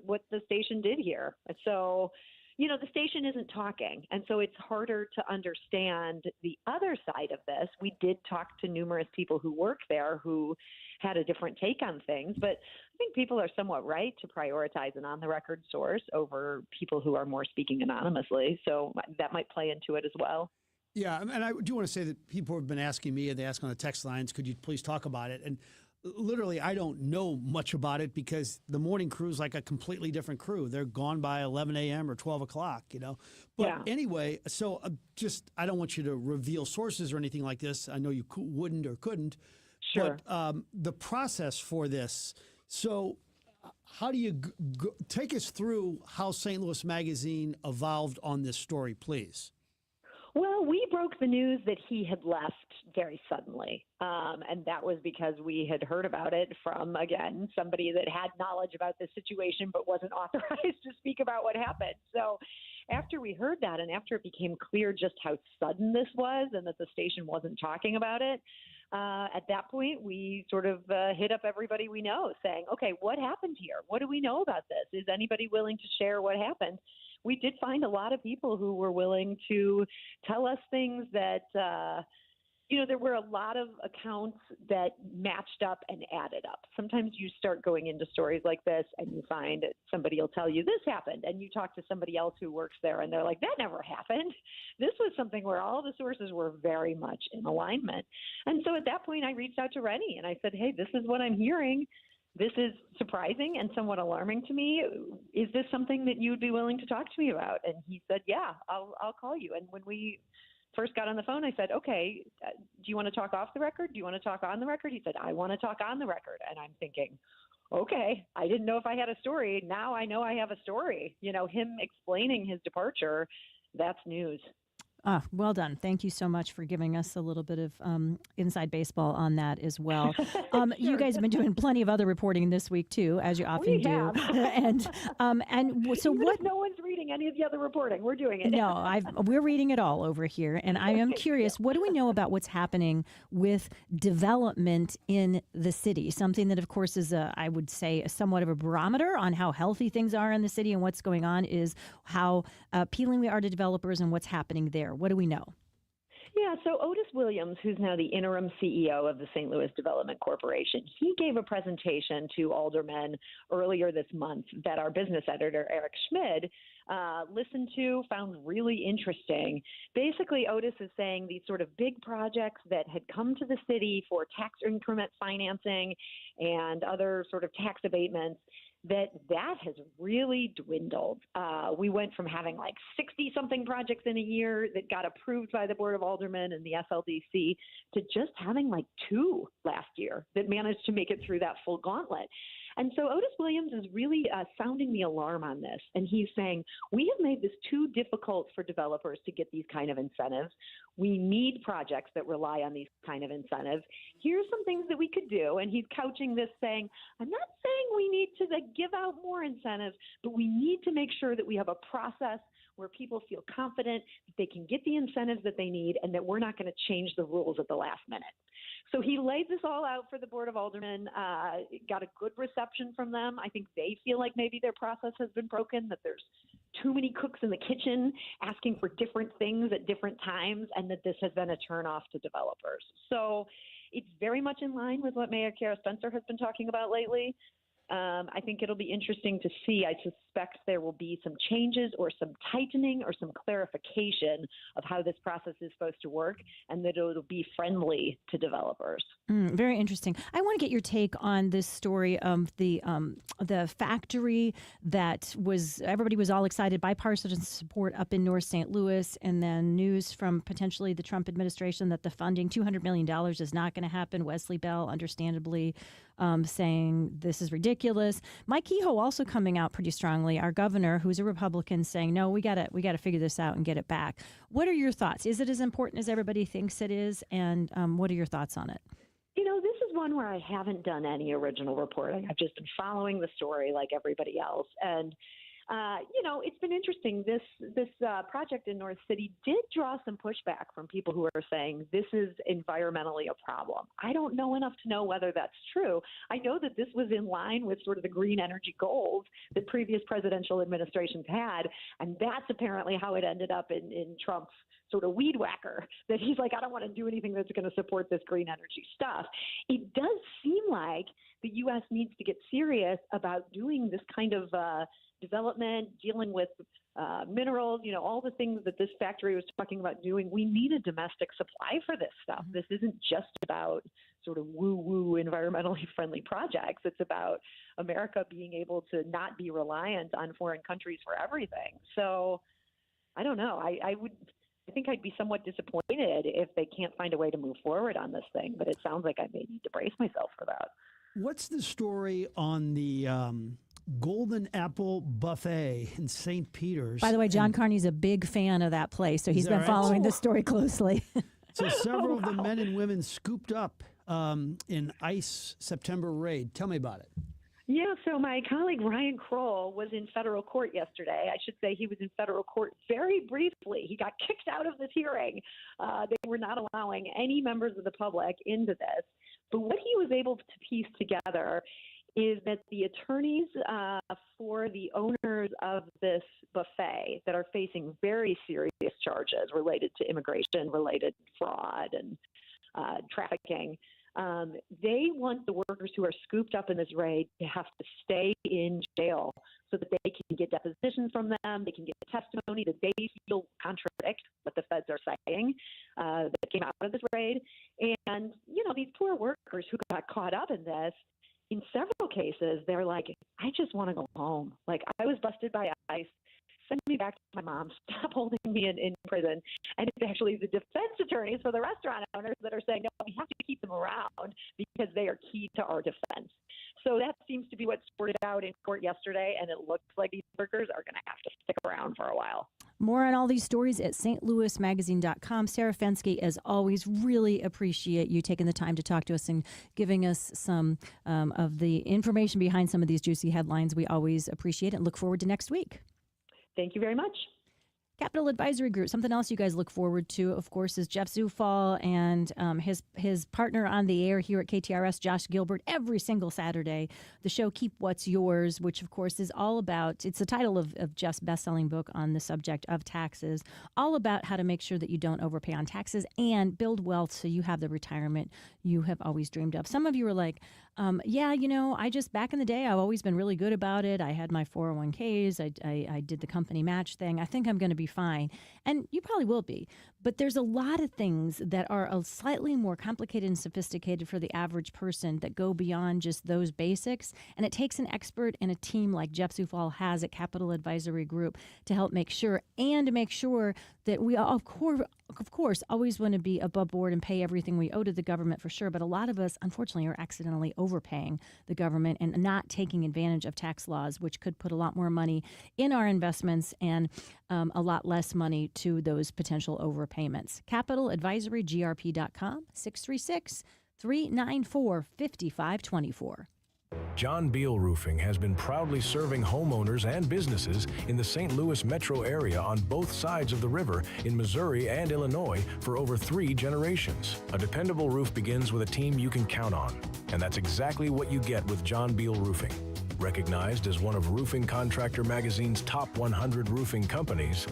what the station did here. So, you know, the station isn't talking. And so it's harder to understand the other side of this. We did talk to numerous people who work there who had a different take on things. But I think people are somewhat right to prioritize an on-the-record source over people who are more speaking anonymously. So that might play into it as well. Yeah, and I do want to say that people have been asking me, and they ask on the text lines, could you please talk about it? And literally, I don't know much about it because the morning crew is like a completely different crew. They're gone by 11 a.m. or 12 o'clock, you know. But anyway, so I don't want you to reveal sources or anything like this. I know you wouldn't or couldn't. Sure. But the process for this, so how do you take us through how St. Louis Magazine evolved on this story, please? Well, we broke the news that he had left very suddenly. And that was because we had heard about it from, again, somebody that had knowledge about the situation but wasn't authorized to speak about what happened. So after we heard that and after it became clear just how sudden this was and that the station wasn't talking about it, at that point, we sort of hit up everybody we know saying, okay, what happened here? What do we know about this? Is anybody willing to share what happened? We did find a lot of people who were willing to tell us things that, there were a lot of accounts that matched up and added up. Sometimes you start going into stories like this and you find somebody will tell you this happened, and you talk to somebody else who works there and they're like, that never happened. This was something where all the sources were very much in alignment. And so at that point, I reached out to Rennie and I said, hey, this is what I'm hearing. This is surprising and somewhat alarming to me. Is this something that you would be willing to talk to me about? And he said, yeah, I'll call you. And when we first got on the phone, I said, okay, do you want to talk off the record? Do you want to talk on the record? He said, I want to talk on the record. And I'm thinking, okay, I didn't know if I had a story. Now I know I have a story. You know, him explaining his departure, that's news. Well done. Thank you so much for giving us a little bit of inside baseball on that as well. Sure. You guys have been doing plenty of other reporting this week too, as you often do. and so even what? If no one's reading any of the other reporting, we're doing it. No, we're reading it all over here, and I am curious. What do we know about what's happening with development in the city? Something that, of course, is I would say somewhat of a barometer on how healthy things are in the city and what's going on is how appealing we are to developers and what's happening there. What do we know? Yeah, so Otis Williams, who's now the interim CEO of the St. Louis Development Corporation, he gave a presentation to aldermen earlier this month that our business editor, Eric Schmid, listened to, found really interesting. Basically, Otis is saying these sort of big projects that had come to the city for tax increment financing and other sort of tax abatements, that has really dwindled. We went from having like 60-something projects in a year that got approved by the Board of Aldermen and the FLDC to just having like 2 last year that managed to make it through that full gauntlet. And so Otis Williams is really sounding the alarm on this. And he's saying, we have made this too difficult for developers to get these kind of incentives. We need projects that rely on these kind of incentives. Here's some things that we could do. And he's couching this saying, I'm not saying we need to give out more incentives, but we need to make sure that we have a process where people feel confident that they can get the incentives that they need and that we're not going to change the rules at the last minute. So he laid this all out for the Board of Aldermen, got a good reception from them. I think they feel like maybe their process has been broken, that there's too many cooks in the kitchen asking for different things at different times, and that this has been a turnoff to developers. So it's very much in line with what Mayor Kara Spencer has been talking about lately. I think it'll be interesting to see. I suspect there will be some changes or some tightening or some clarification of how this process is supposed to work, and that it'll be friendly to developers. Very interesting. I want to get your take on this story of the factory that everybody was all excited, bipartisan support up in North St. Louis, and then news from potentially the Trump administration that the funding, $200 million, is not going to happen. Wesley Bell, understandably, saying this is ridiculous. Mike Kehoe also coming out pretty strongly, our governor, who's a Republican, saying, no, we got to figure this out and get it back. What are your thoughts? Is it as important as everybody thinks it is? And what are your thoughts on it? This is one where I haven't done any original reporting. I've just been following the story like everybody else. And it's been interesting. This project in North City did draw some pushback from people who are saying this is environmentally a problem. I don't know enough to know whether that's true. I know that this was in line with sort of the green energy goals that previous presidential administrations had, and that's apparently how it ended up in Trump's sort of weed whacker, that he's like, I don't want to do anything that's going to support this green energy stuff. It does seem like the U.S. needs to get serious about doing this kind of development, dealing with minerals, all the things that this factory was talking about doing. We need a domestic supply for this stuff. This isn't just about sort of woo-woo environmentally friendly projects. It's about America being able to not be reliant on foreign countries for everything. So I don't know. I think I'd be somewhat disappointed if they can't find a way to move forward on this thing, but it sounds like I may need to brace myself for that. What's the story on the Golden Apple Buffet in St. Peter's? By the way, John Carney's a big fan of that place, so he's been following the story closely. So several of the men and women scooped up in ICE September raid. Tell me about it. Yeah, so my colleague Ryan Kroll was in federal court yesterday. I should say he was in federal court very briefly. He got kicked out of this hearing. They were not allowing any members of the public into this. But what he was able to piece together is that the attorneys for the owners of this buffet that are facing very serious charges related to immigration, related fraud and trafficking, they want the workers who are scooped up in this raid to have to stay in jail so that they can get depositions from them, they can get testimony that they feel contradict what the feds are saying that came out of this raid. And, these poor workers who got caught up in this, in several cases, they're like, I just want to go home. Like, I was busted by ICE. Send me back to my mom. Stop holding me in prison. And it's actually the defense attorneys for the restaurant owners that are saying, no, we have to keep them around because they are key to our defense. So that seems to be what sorted out in court yesterday, and it looks like these workers are going to have to stick around for a while. More on all these stories at stlouismagazine.com. Sarah Fenske, as always, really appreciate you taking the time to talk to us and giving us some of the information behind some of these juicy headlines. We always appreciate it and look forward to next week. Thank you very much. Capital Advisory Group. Something else you guys look forward to, of course, is Jeff Zufall and his partner on the air here at KTRS, Josh Gilbert, every single Saturday. The show Keep What's Yours, which, of course, is all about, it's the title of Jeff's best-selling book on the subject of taxes, all about how to make sure that you don't overpay on taxes and build wealth so you have the retirement you have always dreamed of. Some of you are like, back in the day, I've always been really good about it. I had my 401ks. I did the company match thing. I think I'm going to be fine. And you probably will be. But there's a lot of things that are slightly more complicated and sophisticated for the average person that go beyond just those basics. And it takes an expert and a team like Jeff Zufall has at Capital Advisory Group to help make sure that we, of course, always want to be above board and pay everything we owe to the government for sure. But a lot of us, unfortunately, are accidentally overpaying the government and not taking advantage of tax laws, which could put a lot more money in our investments and a lot less money to those potential overpayments. CapitalAdvisoryGRP.com, 636-394-5524. John Beal Roofing has been proudly serving homeowners and businesses in the St. Louis metro area on both sides of the river in Missouri and Illinois for over 3 generations. A dependable roof begins with a team you can count on, and that's exactly what you get with John Beal Roofing. Recognized as one of Roofing Contractor Magazine's top 100 roofing companies,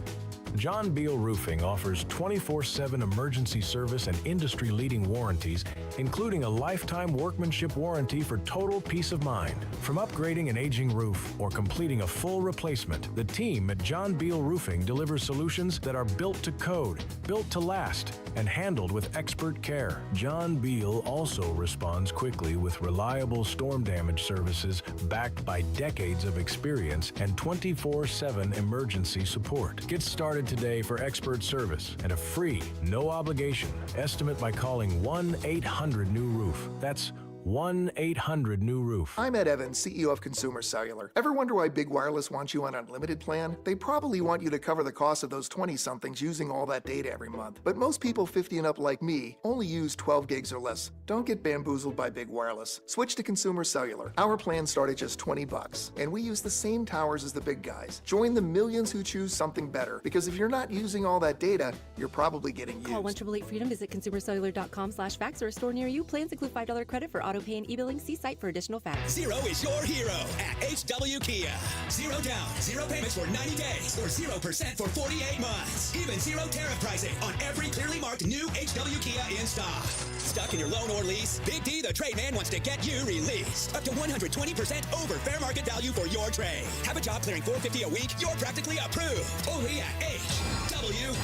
John Beal Roofing offers 24/7 emergency service and industry-leading warranties, including a lifetime workmanship warranty for total peace of mind. From upgrading an aging roof or completing a full replacement, the team at John Beal Roofing delivers solutions that are built to code, built to last, and handled with expert care. John Beal also responds quickly with reliable storm damage services backed by decades of experience and 24/7 emergency support. Get started today for expert service and a free, no obligation estimate by calling 1-800-NEW-ROOF. That's 1-800-NEW-ROOF. I'm Ed Evans, CEO of Consumer Cellular. Ever wonder why Big Wireless wants you on an unlimited plan? They probably want you to cover the cost of those 20-somethings using all that data every month. But most people 50 and up like me only use 12 gigs or less. Don't get bamboozled by Big Wireless. Switch to Consumer Cellular. Our plans start at just $20, and we use the same towers as the big guys. Join the millions who choose something better, because if you're not using all that data, you're probably getting used. Call 1-888-FREEDOM, visit consumercellular.com/facts or a store near you. Plans include $5 credit for auto pay and e-billing. See site for additional facts. Zero is your hero at HW Kia. 0 down, 0 payments for 90 days, or 0% for 48 months. Even 0 tariff pricing on every clearly marked new HW Kia in stock. Stuck in your loan or lease? Big D, the trade man, wants to get you released. Up to 120% over fair market value for your trade. Have a job clearing $450 a week? You're practically approved. Only at HWKia.com.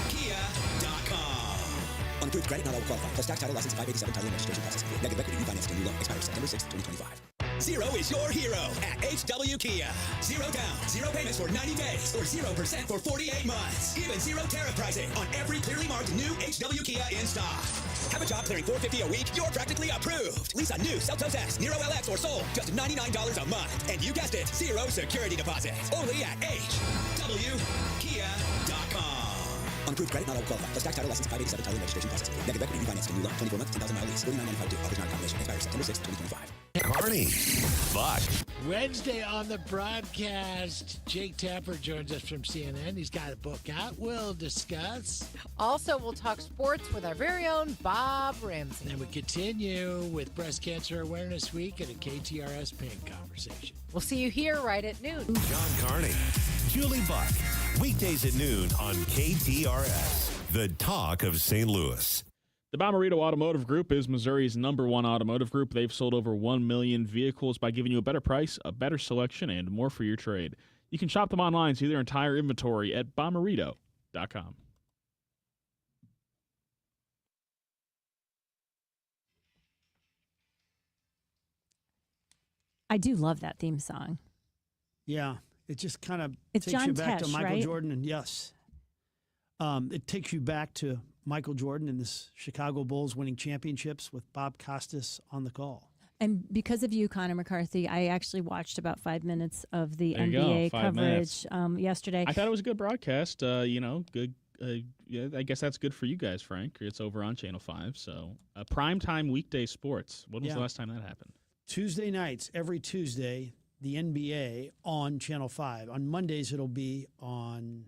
On approved credit, not all will qualify. Plus tax, title, license, 587, title, and registration process. Negative equity, refinance, and new loan. Expires September 6, 2025. Zero is your hero at HW Kia. 0 down, 0 payments for 90 days, or 0% for 48 months. Even 0 tariff pricing on every clearly marked new HW Kia in stock. Have a job clearing $450 a week? You're practically approved. Lease a new Seltos S, Nero LX, or Soul, just $99 a month. And you guessed it, 0 security deposit. Only at HWKia.com. On approved credit, not all will qualify. Plus tax, title, license, 587, title, and registration process. Negative equity, refinance, and new loan. 24 months, 10,000 mile lease. $49.95 due. Offers not a combination. Expires September 6, 2025. Carney, Buck. Wednesday on the broadcast, Jake Tapper joins us from CNN. He's got a book out. We'll discuss. Also, we'll talk sports with our very own Bob Ramsey. And then we continue with Breast Cancer Awareness Week and a KTRS pain conversation. We'll see you here right at noon. John Carney, Julie Buck. Weekdays at noon on KTRS, the talk of St. Louis. The Bommarito Automotive Group is Missouri's #1 automotive group. They've sold over 1 million vehicles by giving you a better price, a better selection, and more for your trade. You can shop them online, see their entire inventory at bommarito.com. I do love that theme song. Yeah, it just kind of It's takes John you back to Tesh, Michael right? Jordan, and yes, it takes you back to Michael Jordan and the Chicago Bulls winning championships with Bob Costas on the call. And because of you, Connor McCarthy, I actually watched about 5 minutes of the There you NBA go, 5 minutes. coverage yesterday. I thought it was a good broadcast. Good. Yeah, I guess that's good for you guys, Frank. It's over on Channel 5. So, primetime weekday sports. When was the last time that happened? Tuesday nights, every Tuesday, the NBA on Channel 5. On Mondays, it'll be on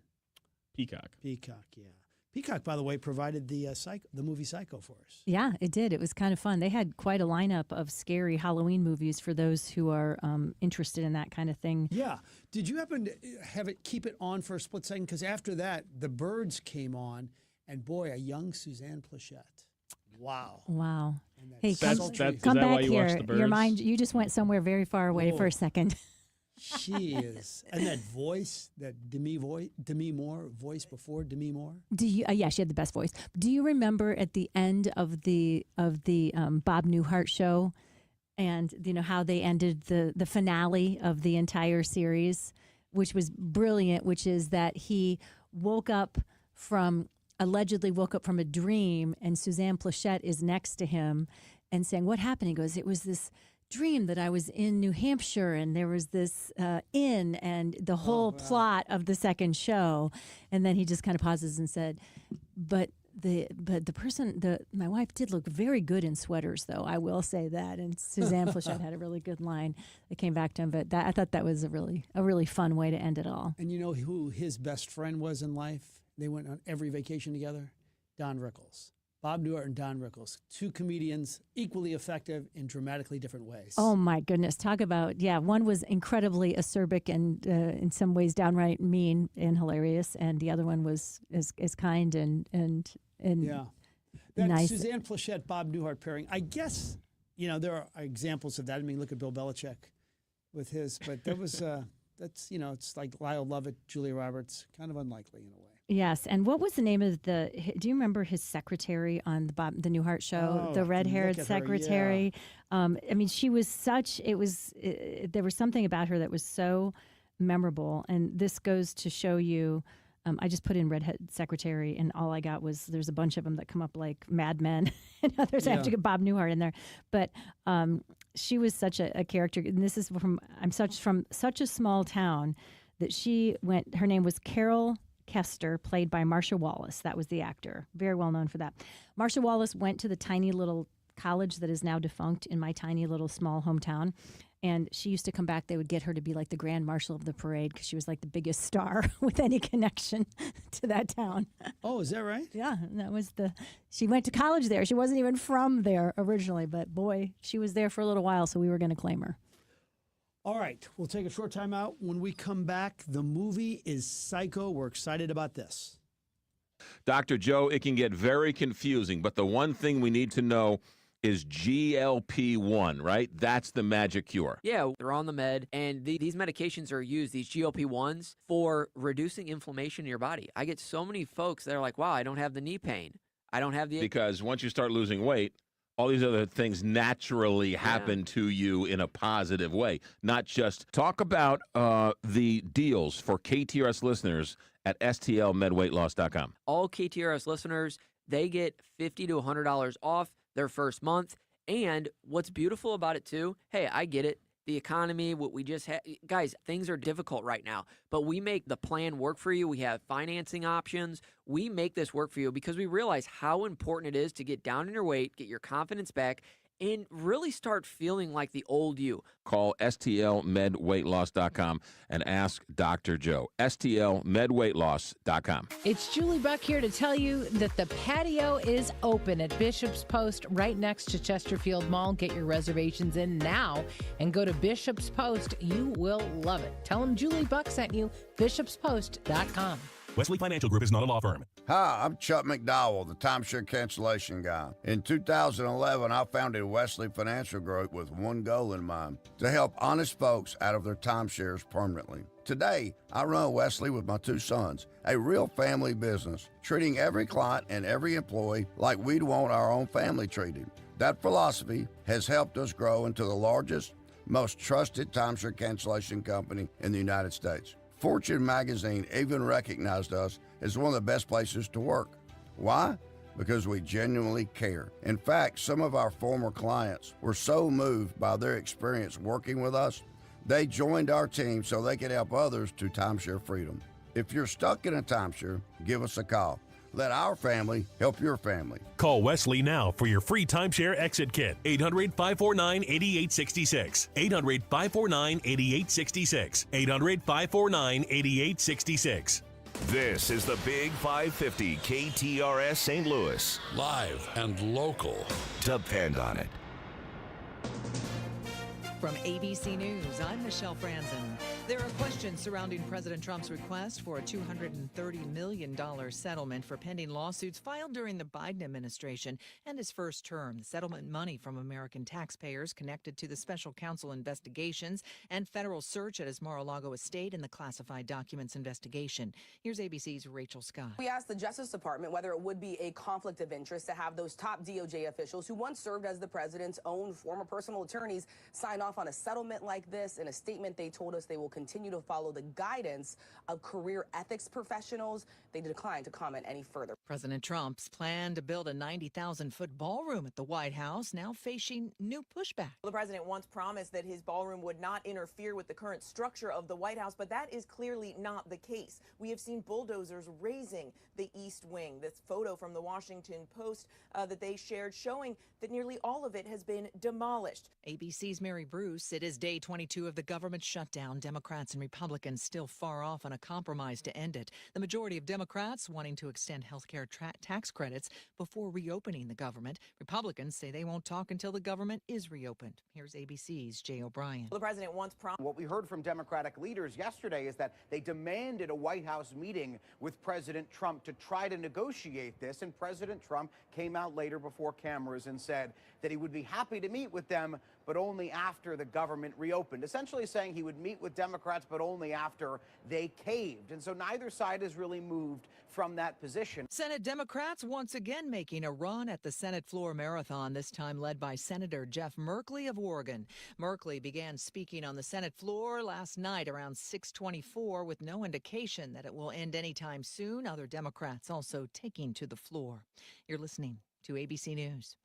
Peacock. Peacock, yeah. Peacock, by the way, provided the movie Psycho for us. Yeah, it did. It was kind of fun. They had quite a lineup of scary Halloween movies for those who are interested in that kind of thing. Yeah. Did you happen to keep it on for a split second? Because after that, The Birds came on, and boy, a young Suzanne Plachette. Wow. Wow. Hey, Is come that back why you watch here. The Birds? Your mind, you just went somewhere very far away for a second. She is. And that voice, that Demi Moore voice before Demi Moore. Do you? Yeah, she had the best voice. Do you remember at the end of the Bob Newhart show, and you know how they ended the finale of the entire series, which was brilliant. Which is that he allegedly woke up from a dream, and Suzanne Plachette is next to him, and saying, "What happened?" He goes, "It was this dream that I was in New Hampshire and there was this inn and the whole plot of the second show." And then he just kind of pauses and said, but the person, my wife did look very good in sweaters, though. I will say that. And Suzanne Plachette had a really good line that came back to him. But I thought that was a really fun way to end it all. And you know who his best friend was in life? They went on every vacation together. Don Rickles. Bob Newhart and Don Rickles, two comedians equally effective in dramatically different ways. Oh, my goodness. Talk about, one was incredibly acerbic and in some ways downright mean and hilarious, and the other one was as kind and yeah. That nice. Suzanne Plachette, Bob Newhart pairing, I guess, there are examples of that. I mean, look at Bill Belichick with his, but that was, it's like Lyle Lovett, Julia Roberts, kind of unlikely in a way. Yes, and what was the name of do you remember his secretary on the Newhart show? The red-haired secretary. I mean, she was there was something about her that was so memorable, and this goes to show you I just put in redhead secretary, and all I got was there's a bunch of them that come up like Mad Men, and others I have to get Bob Newhart in there. But she was such a character, and this is from such a small town that she went. Her name was Carol Kester, played by Marsha Wallace. That was the actor, very well known for that. Marsha Wallace went to the tiny little college that is now defunct in my tiny little small hometown. And she used to come back. They would get her to be like the grand marshal of the parade because she was like the biggest star with any connection to that town. Oh, is that right? Yeah, that was she went to college there. She wasn't even from there originally, but boy, she was there for a little while, so we were going to claim her. All right, we'll take a short time out. When we come back, the movie is Psycho. We're excited about this. Dr. Joe, it can get very confusing, but the one thing we need to know is GLP-1, right? That's the magic cure. Yeah, they're on the med, and these medications are used, these GLP-1s, for reducing inflammation in your body. I get so many folks that are like, wow, I don't have the knee pain. I don't have the... Because once you start losing weight, all these other things naturally happen to you in a positive way. Not just talk about the deals for KTRS listeners at stlmedweightloss.com. All KTRS listeners, they get $50 to $100 off their first month. And what's beautiful about it too, hey, I get it. The economy, what we just had, guys, things are difficult right now, but we make the plan work for you. We have financing options. We make this work for you because we realize how important it is to get down in your weight, get your confidence back, and really start feeling like the old you. Call stlmedweightloss.com and ask Dr. Joe. stlmedweightloss.com. It's Julie Buck here to tell you that the patio is open at Bishop's Post right next to Chesterfield Mall. Get your reservations in now and go to Bishop's Post. You will love it. Tell them Julie Buck sent you, bishopspost.com. Wesley Financial Group is not a law firm. Hi, I'm Chuck McDowell, the timeshare cancellation guy. In 2011, I founded Wesley Financial Group with one goal in mind, to help honest folks out of their timeshares permanently. Today, I run Wesley with my two sons, a real family business, treating every client and every employee like we'd want our own family treated. That philosophy has helped us grow into the largest, most trusted timeshare cancellation company in the United States. Fortune magazine even recognized us as one of the best places to work. Why? Because we genuinely care. In fact, some of our former clients were so moved by their experience working with us, they joined our team so they could help others to timeshare freedom. If you're stuck in a timeshare, give us a call. Let our family help your family. Call Wesley now for your free timeshare exit kit. 800-549-8866. 800-549-8866. 800-549-8866. This is the Big 550 KTRS St. Louis. Live and local. Depend on it. From ABC News, I'm Michelle Franzen. There are questions surrounding President Trump's request for a $230 million settlement for pending lawsuits filed during the Biden administration and his first term. The settlement money from American taxpayers connected to the special counsel investigations and federal search at his Mar-a-Lago estate and the classified documents investigation. Here's ABC's Rachel Scott. We asked the Justice Department whether it would be a conflict of interest to have those top DOJ officials who once served as the president's own former personal attorneys sign off on a settlement like this. In a statement, they told us they will continue to follow the guidance of career ethics professionals. They declined to comment any further. President Trump's plan to build a 90,000-foot ballroom at the White House now facing new pushback. The president once promised that his ballroom would not interfere with the current structure of the White House, but that is clearly not the case. We have seen bulldozers raising the East Wing. This photo from the Washington Post that they shared showing that nearly all of it has been demolished. ABC's Mary Bruce. It is day 22 of the government shutdown. Democrats and Republicans still far off on a compromise to end it. The majority of Democrats wanting to extend health care tax credits before reopening the government. Republicans say they won't talk until the government is reopened. Here's ABC's Jay O'Brien. The president once promised. What we heard from Democratic leaders yesterday is that they demanded a White House meeting with President Trump to try to negotiate this, and President Trump came out later before cameras and said that he would be happy to meet with them, but only after the government reopened, essentially saying he would meet with Democrats, but only after they caved. And so neither side has really moved from that position. Senate Democrats once again making a run at the Senate floor marathon, this time led by Senator Jeff Merkley of Oregon. Merkley began speaking on the Senate floor last night around 6:24 with no indication that it will end anytime soon. Other Democrats also taking to the floor. You're listening to ABC News.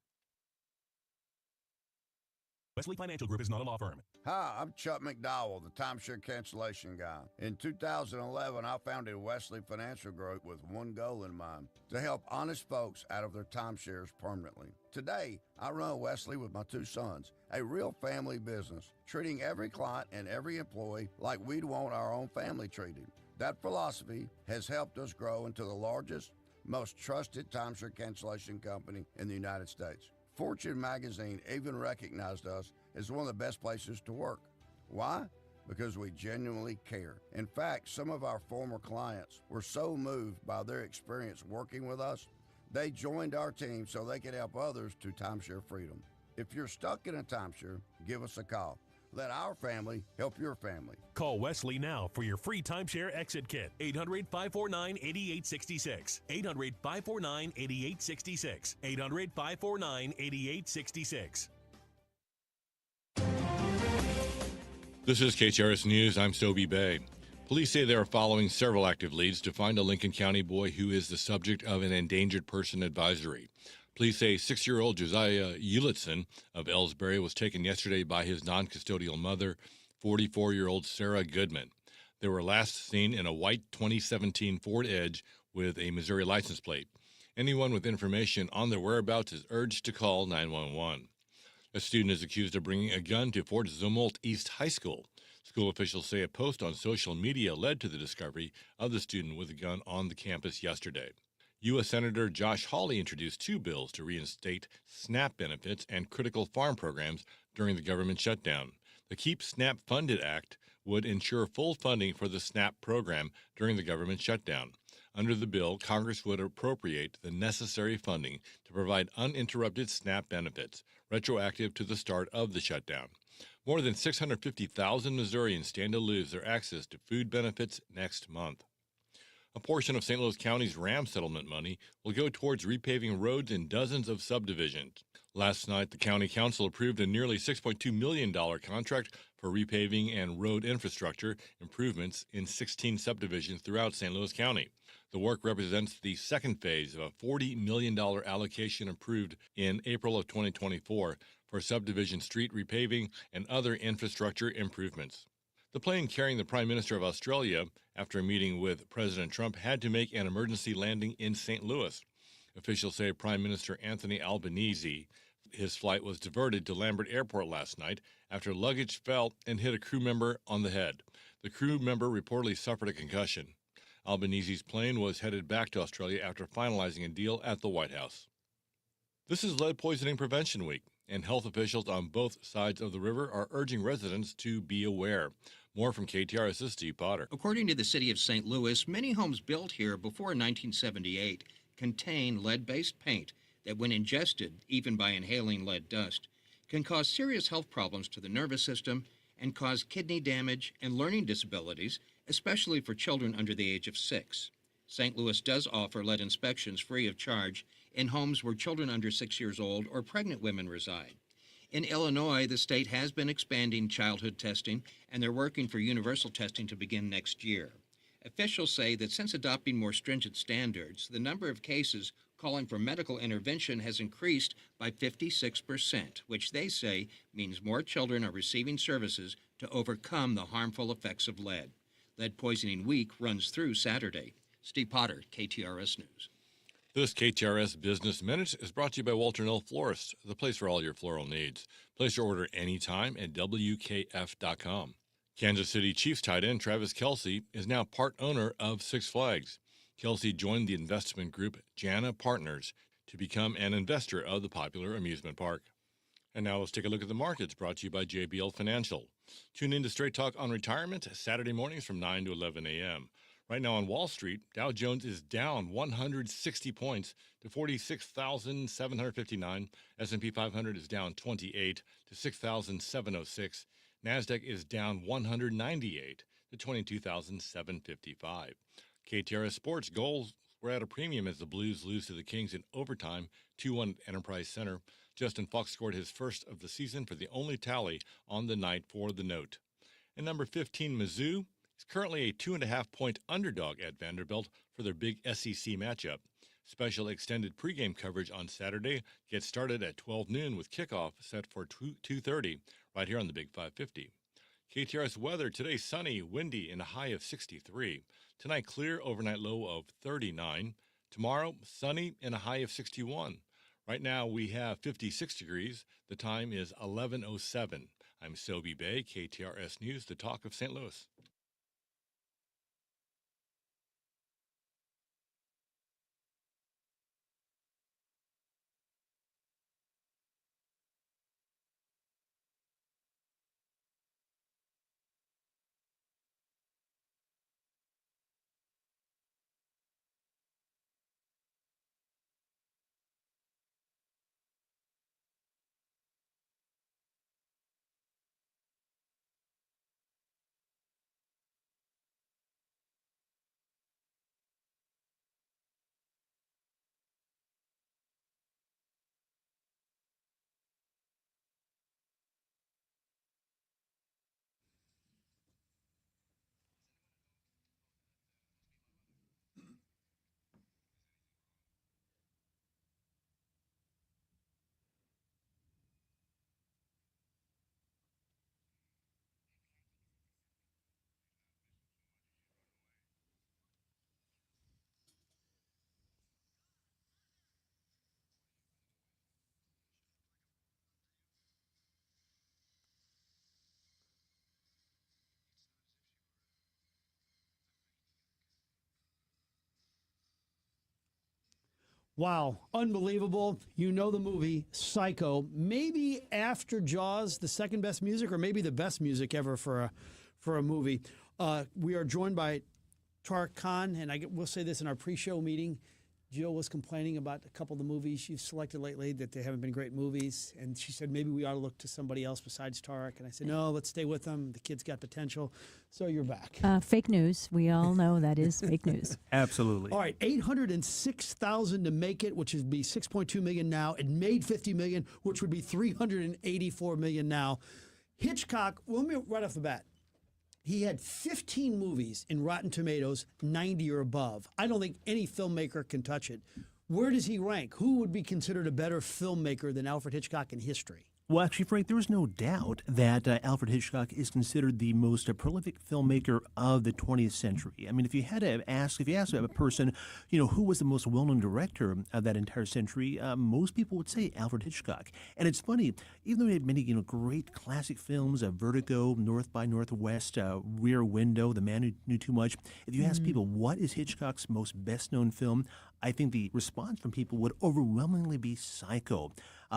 Wesley Financial Group is not a law firm. Hi, I'm Chuck McDowell, the timeshare cancellation guy. In 2011, I founded Wesley Financial Group with one goal in mind, to help honest folks out of their timeshares permanently. Today, I run Wesley with my two sons, a real family business, treating every client and every employee like we'd want our own family treated. That philosophy has helped us grow into the largest, most trusted timeshare cancellation company in the United States. Fortune magazine even recognized us as one of the best places to work. Why? Because we genuinely care. In fact, some of our former clients were so moved by their experience working with us, they joined our team so they could help others to timeshare freedom. If you're stuck in a timeshare, give us a call. Let our family help your family. Call Wesley now for your free timeshare exit kit. 800-549-8866. 800-549-8866. 800-549-8866. This is KTRS News. I'm Sobe Bay. Police say they are following several active leads to find a Lincoln County boy who is the subject of an endangered person advisory. Police say 6-year-old Josiah Ulitson of Ellsbury was taken yesterday by his non-custodial mother, 44-year-old Sarah Goodman. They were last seen in a white 2017 Ford Edge with a Missouri license plate. Anyone with information on their whereabouts is urged to call 911. A student is accused of bringing a gun to Fort Zumwalt East High School. School officials say a post on social media led to the discovery of the student with a gun on the campus yesterday. U.S. Senator Josh Hawley introduced 2 bills to reinstate SNAP benefits and critical farm programs during the government shutdown. The Keep SNAP Funded Act would ensure full funding for the SNAP program during the government shutdown. Under the bill, Congress would appropriate the necessary funding to provide uninterrupted SNAP benefits, retroactive to the start of the shutdown. More than 650,000 Missourians stand to lose their access to food benefits next month. A portion of St. Louis County's RAM settlement money will go towards repaving roads in dozens of subdivisions. Last night, the County Council approved a nearly $6.2 million contract for repaving and road infrastructure improvements in 16 subdivisions throughout St. Louis County. The work represents the second phase of a $40 million allocation approved in April of 2024 for subdivision street repaving and other infrastructure improvements. The plane carrying the Prime Minister of Australia, after a meeting with President Trump, had to make an emergency landing in St. Louis. Officials say Prime Minister Anthony Albanese, his flight was diverted to Lambert Airport last night after luggage fell and hit a crew member on the head. The crew member reportedly suffered a concussion. Albanese's plane was headed back to Australia after finalizing a deal at the White House. This is Lead Poisoning Prevention Week, and health officials on both sides of the river are urging residents to be aware. More from KTRS's Steve Potter. According to the city of St. Louis, many homes built here before 1978 contain lead-based paint that, when ingested, even by inhaling lead dust, can cause serious health problems to the nervous system and cause kidney damage and learning disabilities, especially for children under the age of 6. St. Louis does offer lead inspections free of charge in homes where children under 6 years old or pregnant women reside. In Illinois, the state has been expanding childhood testing, and they're working for universal testing to begin next year. Officials say that since adopting more stringent standards, the number of cases calling for medical intervention has increased by 56%, which they say means more children are receiving services to overcome the harmful effects of lead. Lead Poisoning Week runs through Saturday. Steve Potter, KTRS News. This KTRS Business Minute is brought to you by Walter Knoll Florist, the place for all your floral needs. Place your order anytime at WKF.com. Kansas City Chiefs tight end Travis Kelce is now part owner of Six Flags. Kelce joined the investment group Jana Partners to become an investor of the popular amusement park. And now let's take a look at the markets, brought to you by JBL Financial. Tune in to Straight Talk on Retirement Saturday mornings from 9 to 11 a.m. Right now on Wall Street, Dow Jones is down 160 points to 46,759. S&P 500 is down 28 to 6,706. NASDAQ is down 198 to 22,755. KTRS Sports goals were at a premium as the Blues lose to the Kings in overtime, 2-1 at Enterprise Center. Justin Fox scored his first of the season for the only tally on the night for the note. And number 15, Mizzou, is currently a 2.5-point underdog at Vanderbilt for their big SEC matchup. Special extended pregame coverage on Saturday gets started at 12 noon with kickoff set for 2:30 right here on the Big 550. KTRS weather today sunny, windy, and a high of 63. Tonight clear, overnight low of 39. Tomorrow sunny and a high of 61. Right now we have 56 degrees. The time is 11:07. I'm Sobe Bay, KTRS News, the talk of St. Louis. Wow, unbelievable. You know the movie Psycho. Maybe after Jaws, the second best music, or maybe the best music ever for a movie. We are joined by Tariq Khan, and we'll say this in our pre-show meeting. Jill was complaining about a couple of the movies you've selected lately, that they haven't been great movies. And she said, maybe we ought to look to somebody else besides Tariq. And I said, no, let's stay with them. The kid's got potential. So you're back. Fake news. We all know that is fake news. Absolutely. All right, $806,000 to make it, which would be $6.2 million now. It made $50 million, which would be $384 million now. Hitchcock, well, let me right off the bat. He had 15 movies in Rotten Tomatoes, 90 or above. I don't think any filmmaker can touch it. Where does he rank? Who would be considered a better filmmaker than Alfred Hitchcock in history? Well, actually, Frank, there is no doubt that Alfred Hitchcock is considered the most prolific filmmaker of the 20th century. I mean, if you ask a person, who was the most well-known director of that entire century, most people would say Alfred Hitchcock. And it's funny, even though he had many, great classic films, Vertigo, North by Northwest, Rear Window, The Man Who Knew Too Much, if you ask people what is Hitchcock's most best-known film, I think the response from people would overwhelmingly be Psycho.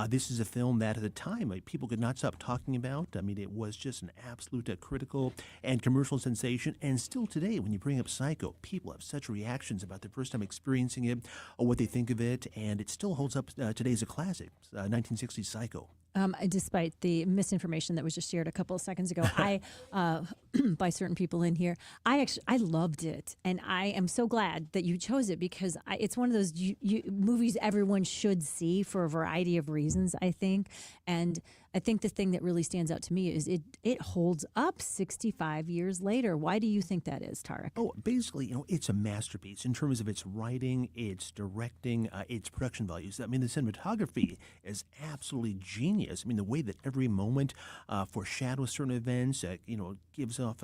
This is a film that at the time people could not stop talking about. I mean, it was just an absolute critical and commercial sensation. And still today, when you bring up Psycho, people have such reactions about their first time experiencing it or what they think of it. And it still holds up today as a classic, 1960s Psycho. Despite the misinformation that was just shared a couple of seconds ago, by certain people in here, I loved it, and I am so glad that you chose it because it's one of those movies everyone should see for a variety of reasons, I think. And I think the thing that really stands out to me is it holds up 65 years later. Why do you think that is, Tariq? Oh, basically, it's a masterpiece in terms of its writing, its directing, its production values. I mean, the cinematography is absolutely genius. I mean, the way that every moment foreshadows certain events, gives off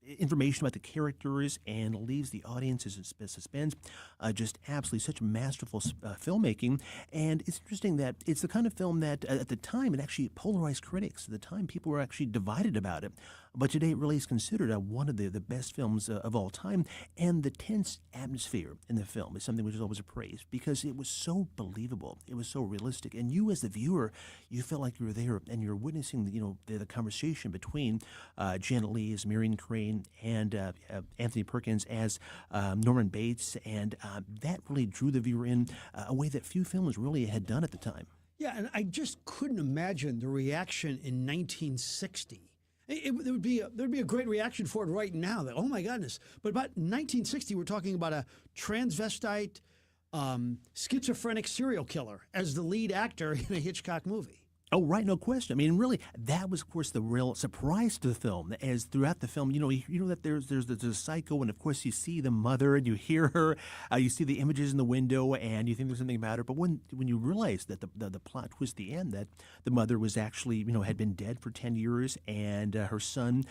information about the characters and leaves the audience in suspense. Just absolutely such masterful filmmaking. And it's interesting that it's the kind of film that at the time it actually polarized critics. At the time, people were actually divided about it. but today it really is considered one of the best films of all time. And the tense atmosphere in the film is something which is always a praise because it was so believable. It was so realistic. And you as the viewer, you felt like you were there and you're witnessing the conversation between Janet Leigh as Marion Crane and Anthony Perkins as Norman Bates. And that really drew the viewer in a way that few films really had done at the time. Yeah, and I just couldn't imagine the reaction in 1960. There'd be a great reaction for it right now. That, oh my goodness! But about 1960, we're talking about a transvestite, schizophrenic serial killer as the lead actor in a Hitchcock movie. Oh, right, no question. I mean, really, that was, of course, the real surprise to the film. As throughout the film, you know that there's a psycho, and of course, you see the mother, and you hear her, you see the images in the window, and you think there's something about her. But when you realize that the plot twist, the end, that the mother was actually, had been dead for 10 years, and her son,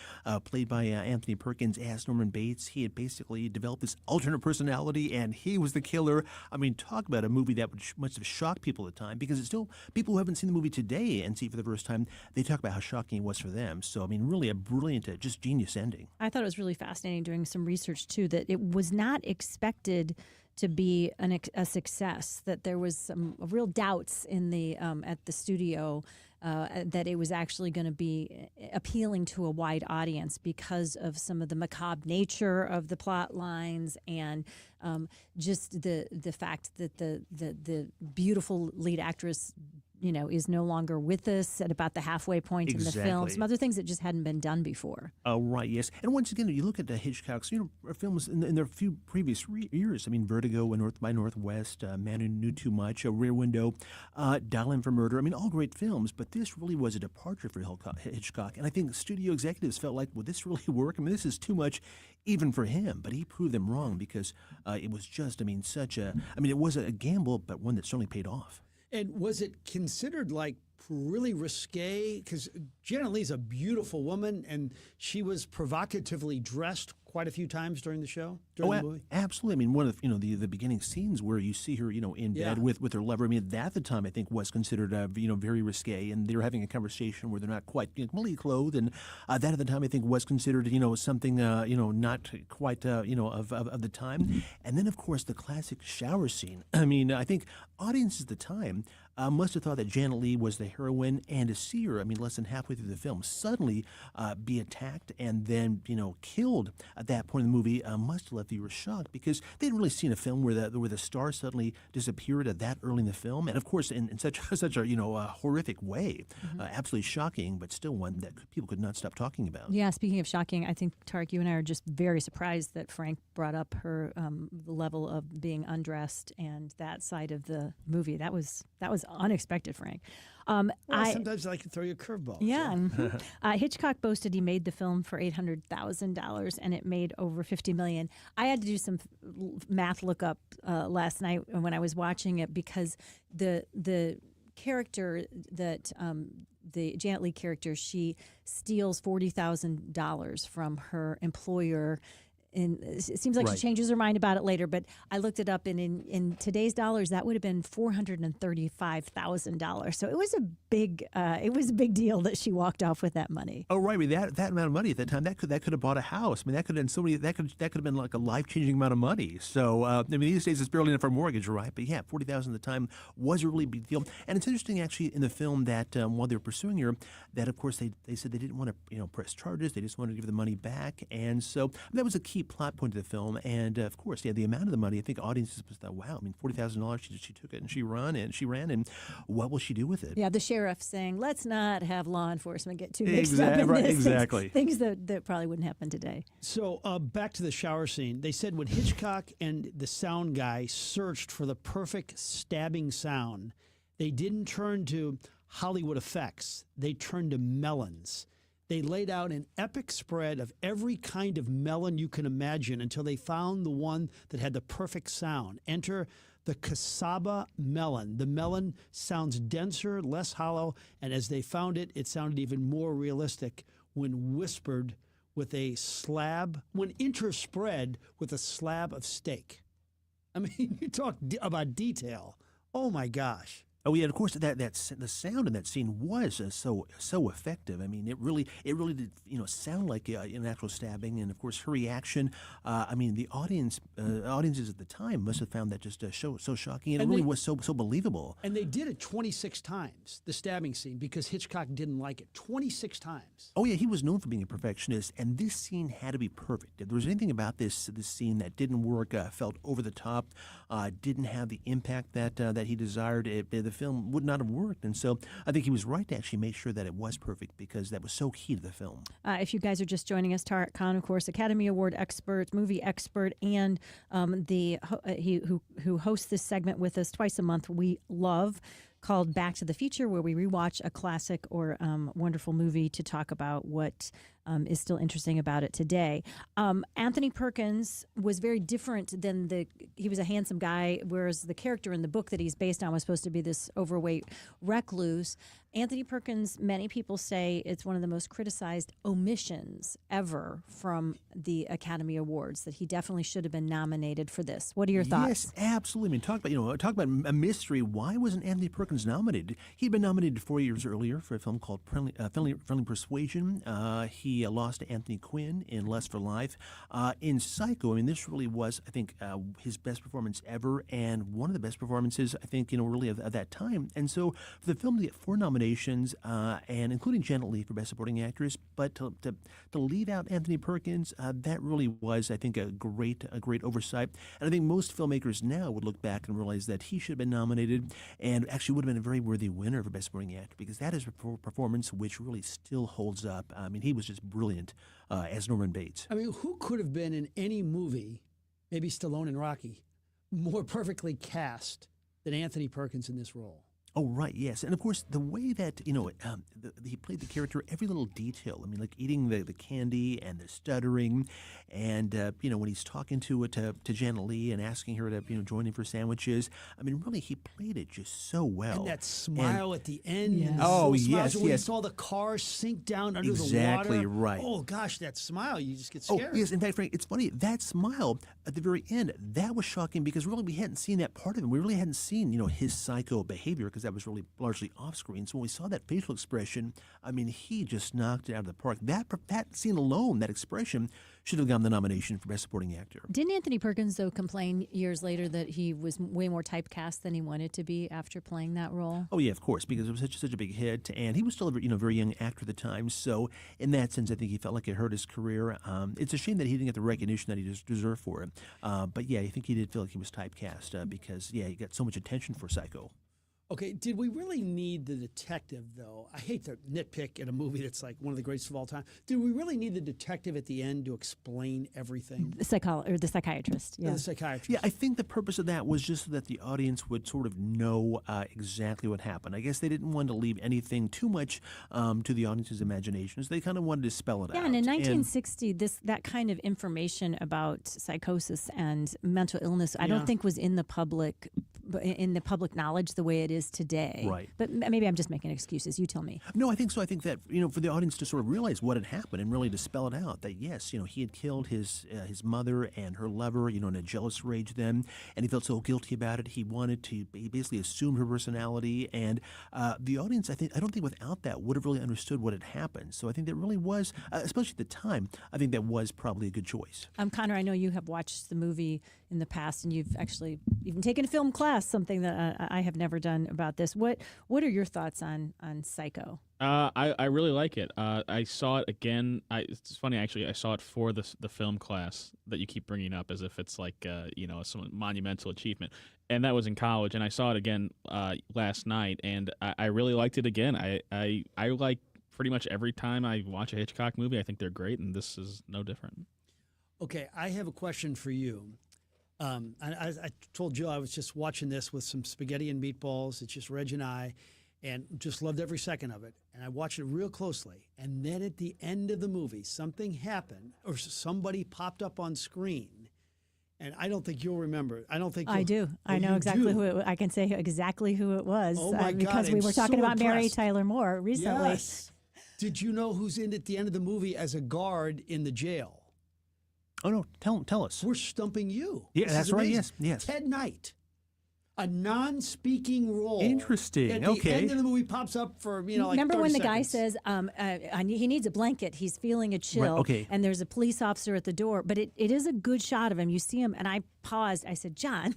played by Anthony Perkins as Norman Bates, he had basically developed this alternate personality, and he was the killer. I mean, talk about a movie that must have shocked people at the time, because it's still people who haven't seen the movie today and see it for the first time, they talk about how shocking it was for them. So, I mean, really a brilliant, just genius ending. I thought it was really fascinating doing some research, too, that it was not expected to be a success, that there was some real doubts in the at the studio that it was actually going to be appealing to a wide audience because of some of the macabre nature of the plot lines and just the fact that the beautiful lead actress is no longer with us at about the halfway point in the film. Some other things that just hadn't been done before. Oh, right, yes. And once again, you look at Hitchcock's films in their few previous years. I mean, Vertigo, North by Northwest, Man Who Knew Too Much, Rear Window, Dial M for Murder. I mean, all great films, but this really was a departure for Hitchcock. And I think studio executives felt like, will this really work? I mean, this is too much even for him. But he proved them wrong because it was just, it was a gamble, but one that certainly paid off. And was it considered like really risque? Because Janet Leigh's a beautiful woman, and she was provocatively dressed quite a few times during the show, during the movie. Absolutely. I mean, one of the beginning scenes where you see her, in bed with her lover. I mean, that at the time I think was considered, very risque, and they were having a conversation where they're not quite completely clothed, and that at the time I think was considered, something, not quite, of the time. And then of course the classic shower scene. I mean, I think audiences at the time must have thought that Janet Leigh was the heroine, and to see her, less than halfway through the film, suddenly be attacked and then, killed at that point in the movie must have left viewers shocked because they hadn't really seen a film where the star suddenly disappeared at that early in the film, and of course in such a horrific way, absolutely shocking, but still one that people could not stop talking about. Yeah, speaking of shocking, I think Tarek, you and I are just very surprised that Frank brought up her the level of being undressed and that side of the movie. That was unexpected, Frank. Sometimes I can throw you a curveball. Yeah. So. Hitchcock boasted he made the film for $800,000 and it made over $50 million. I had to do some math lookup last night when I was watching it because the character that the Janet Leigh character, she steals $40,000 from her employer. And it seems like she changes her mind about it later, but I looked it up, and in today's dollars, that would have been $435,000. So it was a big deal that she walked off with that money. Oh, right. I mean, that amount of money at that time, that could have bought a house. I mean, that could have been that could have been like a life-changing amount of money. So these days it's barely enough for a mortgage, right? But yeah, $40,000 at the time was a really big deal. And it's interesting actually in the film that while they were pursuing her, that of course they said they didn't want to press charges. They just wanted to give the money back, and so that was a key plot point of the film. And of course, the amount of the money, I think audiences thought, wow, I mean, $40,000, she took it and she ran, and what will she do with it? Yeah, the sheriff saying, let's not have law enforcement get too mixed up in this. Exactly. Things that probably wouldn't happen today. So back to the shower scene. They said when Hitchcock and the sound guy searched for the perfect stabbing sound, they didn't turn to Hollywood effects. They turned to melons. They laid out an epic spread of every kind of melon you can imagine until they found the one that had the perfect sound. Enter the cassava melon. The melon sounds denser, less hollow, and as they found it, it sounded even more realistic when whispered with a slab, when interspread with a slab of steak. I mean, you talk about detail. Oh, my gosh. Oh yeah, and of course the sound in that scene was so effective. I mean, it really did sound like an actual stabbing, and of course her reaction. I mean, the audiences at the time must have found that just so shocking, and it really was so believable. And they did it 26 times, the stabbing scene, because Hitchcock didn't like it. 26 times. Oh yeah, he was known for being a perfectionist, and this scene had to be perfect. If there was anything about this scene that didn't work, felt over the top, didn't have the impact that he desired, the film would not have worked. And so I think he was right to actually make sure that it was perfect, because that was so key to the film. If you guys are just joining us, Tariq Khan, of course, Academy Award expert, movie expert, and who hosts this segment with us twice a month. We love, called Back to the Future, where we rewatch a classic or wonderful movie to talk about what is still interesting about it today. Anthony Perkins was very different than he was a handsome guy, whereas the character in the book that he's based on was supposed to be this overweight recluse. Anthony Perkins, many people say it's one of the most criticized omissions ever from the Academy Awards, that he definitely should have been nominated for this. What are your thoughts? Yes, absolutely. I mean, talk about a mystery. Why wasn't Anthony Perkins nominated? He'd been nominated 4 years earlier for a film called Friendly Persuasion. He lost to Anthony Quinn in Lust for Life. In Psycho, I mean, this really was, I think, his best performance ever, and one of the best performances, I think, really of that time. And so for the film to get 4 nominations, and including Janet Leigh for Best Supporting Actress, but to leave out Anthony Perkins, that really was, I think, a great oversight. And I think most filmmakers now would look back and realize that he should have been nominated, and actually would have been a very worthy winner for Best Supporting Actor, because that is a performance which really still holds up. I mean, he was just brilliant as Norman Bates. I mean, who could have been in any movie, maybe Stallone and Rocky, more perfectly cast than Anthony Perkins in this role? Oh, right, yes. And, of course, the way that, he played the character, every little detail. I mean, like eating the candy and the stuttering, and, when he's talking to Janet Leigh and asking her to, join him for sandwiches. I mean, really, he played it just so well. And that smile at the end. Yes. And oh, yes, yes. When you saw the car sink down under the water. Exactly right. Oh, gosh, that smile, you just get scared. Oh, yes. In fact, Frank, it's funny. That smile at the very end, that was shocking, because really we hadn't seen that part of him. We really hadn't seen, his psycho behavior, because that was really largely off screen. So when we saw that facial expression, I mean, he just knocked it out of the park. That scene alone, that expression, should have gotten the nomination for Best Supporting Actor. Didn't Anthony Perkins, though, complain years later that he was way more typecast than he wanted to be after playing that role? Oh, yeah, of course, because it was such a big hit, and he was still a very young actor at the time. So in that sense, I think he felt like it hurt his career. It's a shame that he didn't get the recognition that he deserved for it. But yeah, I think he did feel like he was typecast because, he got so much attention for Psycho. Okay, did we really need the detective, though? I hate to nitpick in a movie that's like one of the greatest of all time. Did we really need the detective at the end to explain everything? The psychiatrist, yeah. The psychiatrist. Yeah, I think the purpose of that was just so that the audience would sort of know exactly what happened. I guess they didn't want to leave anything too much to the audience's imaginations. They kind of wanted to spell it out. Yeah, and in 1960, that kind of information about psychosis and mental illness, I don't think was in the public knowledge the way it is today. Right. But maybe I'm just making excuses. You tell me. No, I think so. I think that, for the audience to sort of realize what had happened and really to spell it out, that yes, he had killed his mother and her lover, in a jealous rage then, and he felt so guilty about it. He wanted to basically assume her personality, and the audience, I don't think without that would have really understood what had happened. So I think that really was, especially at the time, I think that was probably a good choice. Connor, I know you have watched the movie in the past, and you've actually even taken a film class, something that I have never done about this. What are your thoughts on Psycho? I really like it. I saw it again. It's funny, actually. I saw it for the film class that you keep bringing up as if it's like some monumental achievement. And that was in college. And I saw it again last night, and I really liked it again. I like pretty much every time I watch a Hitchcock movie, I think they're great, and this is no different. Okay, I have a question for you. I told Joe I was just watching this with some spaghetti and meatballs. It's just Reg and I, and just loved every second of it. And I watched it real closely. And then at the end of the movie, something happened, or somebody popped up on screen. And I don't think you'll remember. I don't think I do. I know exactly who it. I can say exactly who it was. Oh my God, because we were talking about impressed. Mary Tyler Moore recently. Yes. Did you know who's in at the end of the movie as a guard in the jail? Oh no! Tell us. We're stumping you. Yeah, This that's is right. amazing. Yes. Ted Knight. A non-speaking role. Interesting. At the Okay. end of the movie pops up for, like Remember 30 when the seconds. guy says he needs a blanket, he's feeling a chill, Right, okay. and there's a police officer at the door, but it is a good shot of him. You see him, and I paused. I said, John,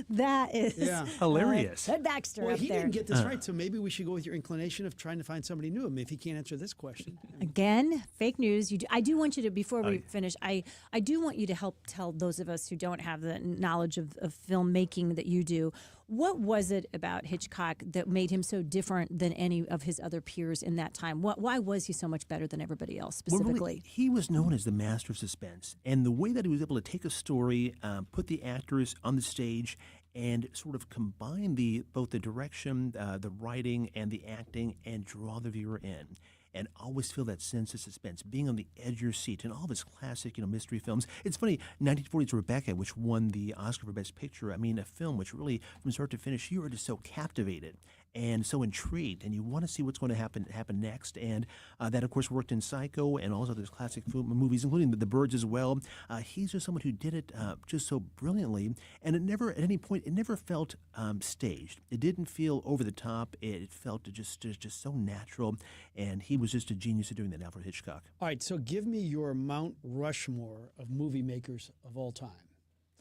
that is hilarious. Ted Baxter Well, up he there. didn't get this right, so maybe we should go with your inclination of trying to find somebody new. I mean, if he can't answer this question. Again, fake news. I do want you to, before we finish, I do want you to help tell those of us who don't have the knowledge of filmmaking that you do, what was it about Hitchcock that made him so different than any of his other peers in that time? Why was he so much better than everybody else specifically? Well, really, he was known as the master of suspense. And the way that he was able to take a story, put the actors on the stage, and sort of combine both the direction, the writing, and the acting, and draw the viewer in. And always feel that sense of suspense, being on the edge of your seat. And all of his classic, mystery films. It's funny, 1940's Rebecca, which won the Oscar for Best Picture. I mean, a film which really, from start to finish, you are just so captivated and so intrigued, and you want to see what's going to happen next. And that, of course, worked in Psycho and also those classic movies, including The Birds as well. He's just someone who did it just so brilliantly, and it never, at any point, it never felt staged. It didn't feel over the top. It felt just so natural, and he was just a genius at doing that, Alfred Hitchcock. All right, so give me your Mount Rushmore of movie makers of all time.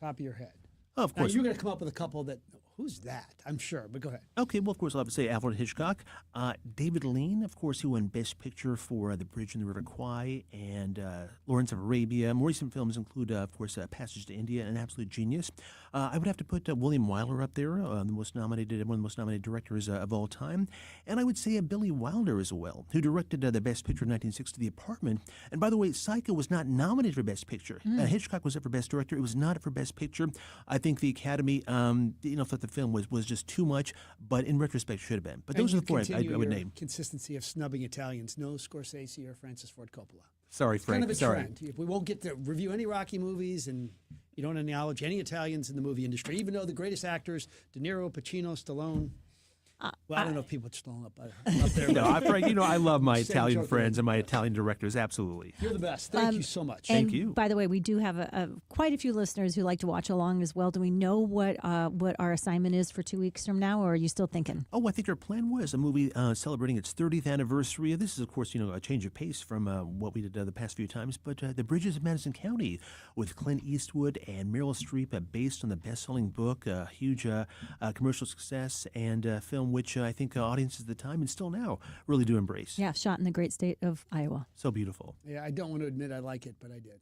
Top of your head. Oh, of course. Now, you're going to come up with a couple that, who's that? I'm sure, but go ahead. Okay, well, of course, I'll have to say Alfred Hitchcock. David Lean, of course, who won Best Picture for The Bridge in the River Kwai and Lawrence of Arabia. More recent films include, of course, Passage to India, an absolute genius. I would have to put William Wyler up there, one of the most nominated directors of all time. And I would say Billy Wilder as well, who directed the Best Picture in 1960, The Apartment. And by the way, Psycho was not nominated for Best Picture. Hitchcock was up for Best Director. It was not up for Best Picture. I think the Academy, thought the film was just too much, but in retrospect should have been. But those are the four I would name. Consistency of snubbing Italians. No Scorsese or Francis Ford Coppola. Sorry, It's Frank. kind of a Sorry. trend. If we won't get to review any Rocky movies, and you don't acknowledge any Italians in the movie industry, even though the greatest actors, De Niro, Pacino, Stallone. Well, I don't know if people put Stallone up there. No, Frank, I love my Same Italian joke friends there. and my Italian directors, absolutely. You're the best. Thank you so much. Thank And you. By the way, we do have quite a few listeners who like to watch along as well. Do we know what our assignment is for 2 weeks from now, or are you still thinking? Oh, I think our plan was a movie celebrating its 30th anniversary. This is, of course, a change of pace from what we did the past few times. But The Bridges of Madison County with Clint Eastwood and Meryl Streep, based on the best-selling book, a huge commercial success, and a film which I think audiences at the time and still now really do embrace. Yeah, shot in the great state of Iowa. So beautiful. Yeah, I don't want to admit I like it, but I did.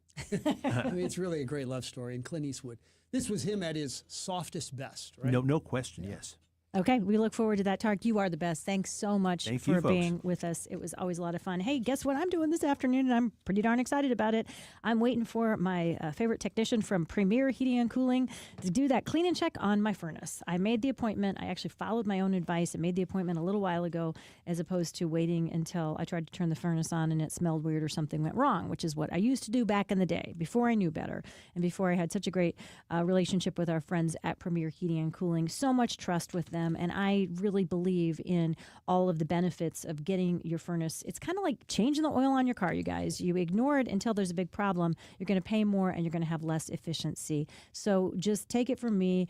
I mean, it's really a great love story. And Clint Eastwood, this was him at his softest best, right? No question, yes. Okay, we look forward to that, Tark. You are the best. Thanks so much Thank for you, folks. being with us. It was always a lot of fun. Hey, guess what I'm doing this afternoon? And I'm pretty darn excited about it. I'm waiting for my favorite technician from Premier Heating and Cooling to do that clean and check on my furnace. I made the appointment. I actually followed my own advice and made the appointment a little while ago, as opposed to waiting until I tried to turn the furnace on and it smelled weird or something went wrong, which is what I used to do back in the day, before I knew better and before I had such a great relationship with our friends at Premier Heating and Cooling. So much trust with them, and I really believe in all of the benefits of getting your furnace. It's kind of like changing the oil on your car, you guys. You ignore it until there's a big problem. You're going to pay more and you're going to have less efficiency. So just take it from me.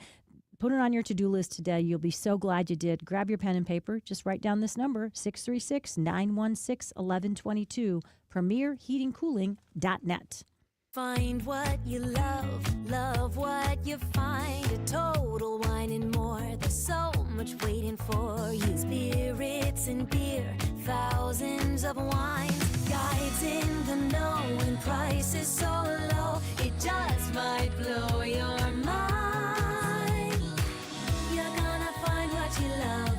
Put it on your to-do list today. You'll be so glad you did. Grab your pen and paper. Just write down this number, 636-916-1122, premierheatingcooling.net. Find what you love, love what you find. A Total Wine and More. There's so much waiting for you. Spirits and beer, thousands of wines. Guides in the know and prices so low. It just might blow your mind. You're gonna find what you love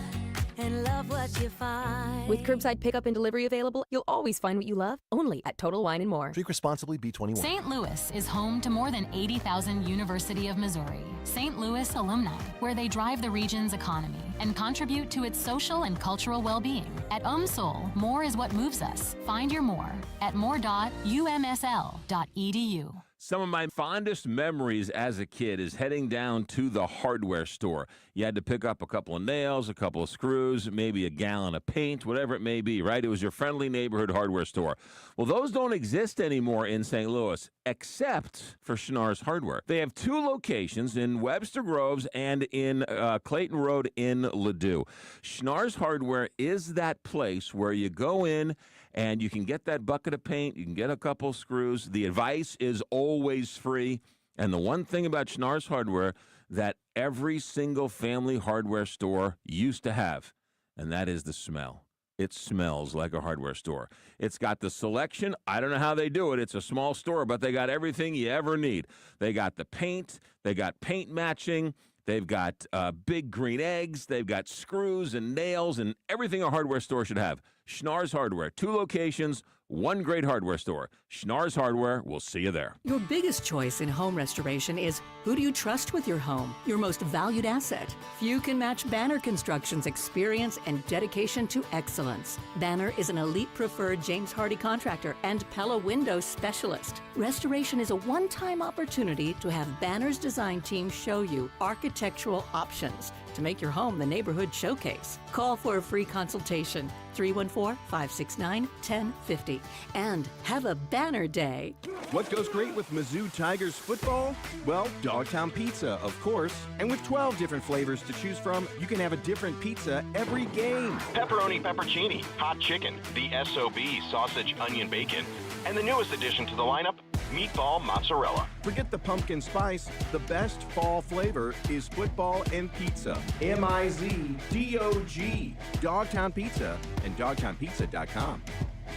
and love what you find. With curbside pickup and delivery available, you'll always find what you love, only at Total Wine & More. Drink responsibly, B21. St. Louis is home to more than 80,000 University of Missouri, St. Louis alumni, where they drive the region's economy and contribute to its social and cultural well-being. At UMSOL, more is what moves us. Find your more at more.umsl.edu. Some of my fondest memories as a kid is heading down to the hardware store. You had to pick up a couple of nails, a couple of screws, maybe a gallon of paint, whatever it may be, right? It was your friendly neighborhood hardware store. Well, those don't exist anymore in St. Louis, except for Schnarr's Hardware. They have 2 locations in Webster Groves and in Clayton Road in Ladue. Schnarr's Hardware is that place where you go in and you can get that bucket of paint, you can get a couple of screws. The advice is always free. And the one thing about Schnarr's Hardware that every single family hardware store used to have, and that is the smell. It smells like a hardware store. It's got the selection. I don't know how they do it. It's a small store, but they got everything you ever need. They got the paint. They got paint matching. They've got big green eggs. They've got screws and nails and everything a hardware store should have. Schnarr's Hardware, 2 locations, 1 great hardware store. Schnarr's Hardware, we'll see you there. Your biggest choice in home restoration is who do you trust with your home, your most valued asset? Few can match Banner Construction's experience and dedication to excellence. Banner is an elite preferred James Hardie contractor and Pella window specialist. Restoration is a one-time opportunity to have Banner's design team show you architectural options to make your home the neighborhood showcase. Call for a free consultation, 314-569-1050. And have a banner day. What goes great with Mizzou Tigers football? Well, Dogtown Pizza, of course. And with 12 different flavors to choose from, you can have a different pizza every game. Pepperoni peppercini, hot chicken, the SOB sausage onion bacon, and the newest addition to the lineup, meatball mozzarella. Forget the pumpkin spice. The best fall flavor is football and pizza. MIZDOG. Dogtown Pizza and dogtownpizza.com.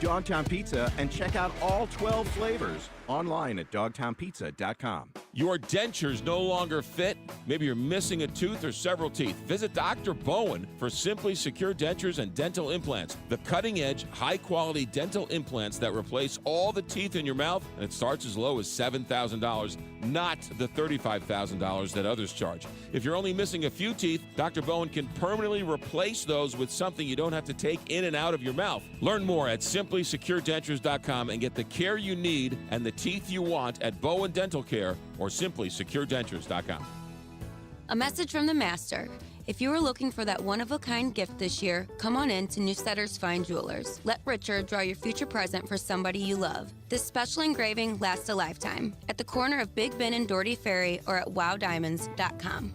Dogtown Pizza and check out all 12 flavors online at dogtownpizza.com. Your dentures no longer fit? Maybe you're missing a tooth or several teeth. Visit Dr. Bowen for Simply Secure Dentures and Dental Implants. The cutting-edge, high-quality dental implants that replace all the teeth in your mouth, and it starts as low as $7,000, not the $35,000 that others charge. If you're only missing a few teeth, Dr. Bowen can permanently replace those with something you don't have to take in and out of your mouth. Learn more at simplysecuredentures.com and get the care you need and the teeth you want at Bowen Dental Care or simplysecuredentures.com. A message from the master. If you are looking for that one-of-a-kind gift this year, come on in to Newsletter's Fine Jewelers. Let Richard draw your future present for somebody you love. This special engraving lasts a lifetime. At the corner of Big Ben and Doherty Ferry or at wowdiamonds.com.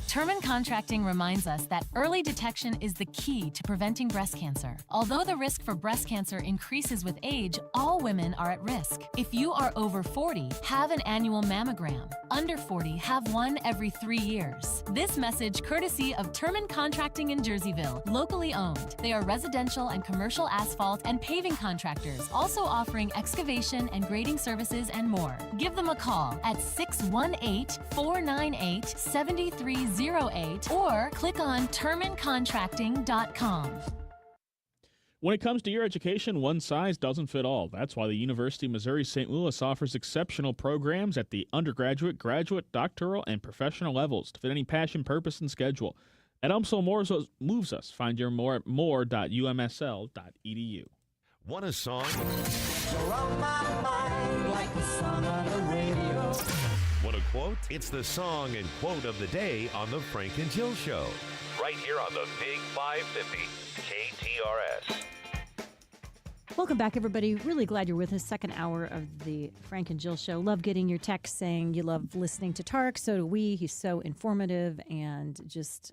Terman Contracting reminds us that early detection is the key to preventing breast cancer. Although the risk for breast cancer increases with age, all women are at risk. If you are over 40, have an annual mammogram. Under 40, have one every 3 years. This message courtesy of Terman Contracting in Jerseyville, locally owned. They are residential and commercial asphalt and paving contractors, also offering excavation and grading services and more. Give them a call at 618-498-7308 or click on termancontracting.com. When it comes to your education, one size doesn't fit all. That's why the University of Missouri St. Louis offers exceptional programs at the undergraduate, graduate, doctoral, and professional levels to fit any passion, purpose, and schedule. At UMSL moves us. Find your more at more.umsl.edu. Want a song? Surround my mind like the song on the radio. Want a quote? It's the song and quote of the day on the Frank and Jill Show. Right here on the Big 550 KTRS. Welcome back, everybody. Really glad you're with us. Second hour of the Frank and Jill Show. Love getting your texts saying you love listening to Tarek. So do we. He's so informative and just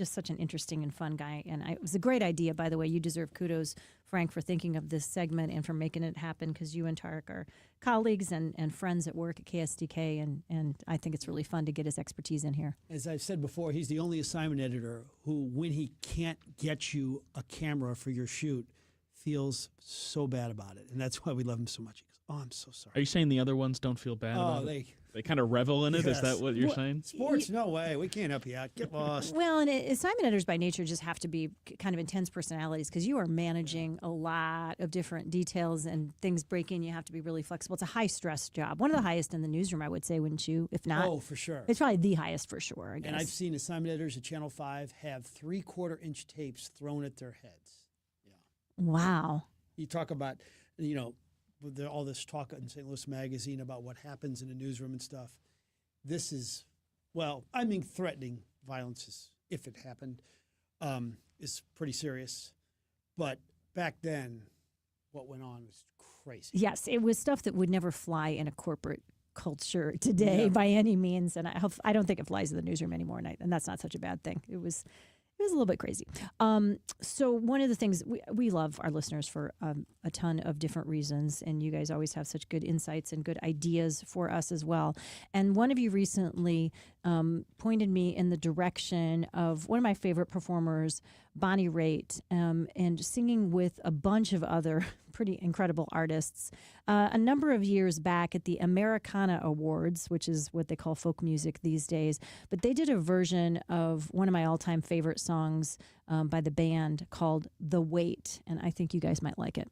such an interesting and fun guy. And it was a great idea, by the way. You deserve kudos, Frank, for thinking of this segment and for making it happen, because you and Tarek are colleagues and friends at work at KSDK, and I think it's really fun to get his expertise in here. As I've said before, he's the only assignment editor who, when he can't get you a camera for your shoot, feels so bad about it. And that's why we love him so much. He goes, oh, I'm so sorry. Are you saying the other ones don't feel bad about it? They kind of revel in it? Yes. Is that what you're saying? Sports, no way. We can't help you out. Get lost. Well, and assignment editors by nature just have to be kind of intense personalities, because you are managing a lot of different details and things break in. You have to be really flexible. It's a high-stress job. One of the highest in the newsroom, I would say, wouldn't you? If not. Oh, for sure. It's probably the highest for sure, I guess. And I've seen assignment editors at Channel 5 have 3/4-inch tapes thrown at their heads. Wow. You talk about, with all this talk in St. Louis Magazine about what happens in the newsroom and stuff. This is, well, I mean, threatening violence is, if it happened, is pretty serious. But back then, what went on was crazy. Yes, it was stuff that would never fly in a corporate culture today by any means, and I don't think it flies in the newsroom anymore, and that's not such a bad thing. It was a little bit crazy. So one of the things we love our listeners for a ton of different reasons, and you guys always have such good insights and good ideas for us as well. And one of you recently pointed me in the direction of one of my favorite performers, Bonnie Raitt, and singing with a bunch of other pretty incredible artists. A number of years back at the Americana Awards, which is what they call folk music these days, but they did a version of one of my all-time favorite songs by the band called The Wait, and I think you guys might like it.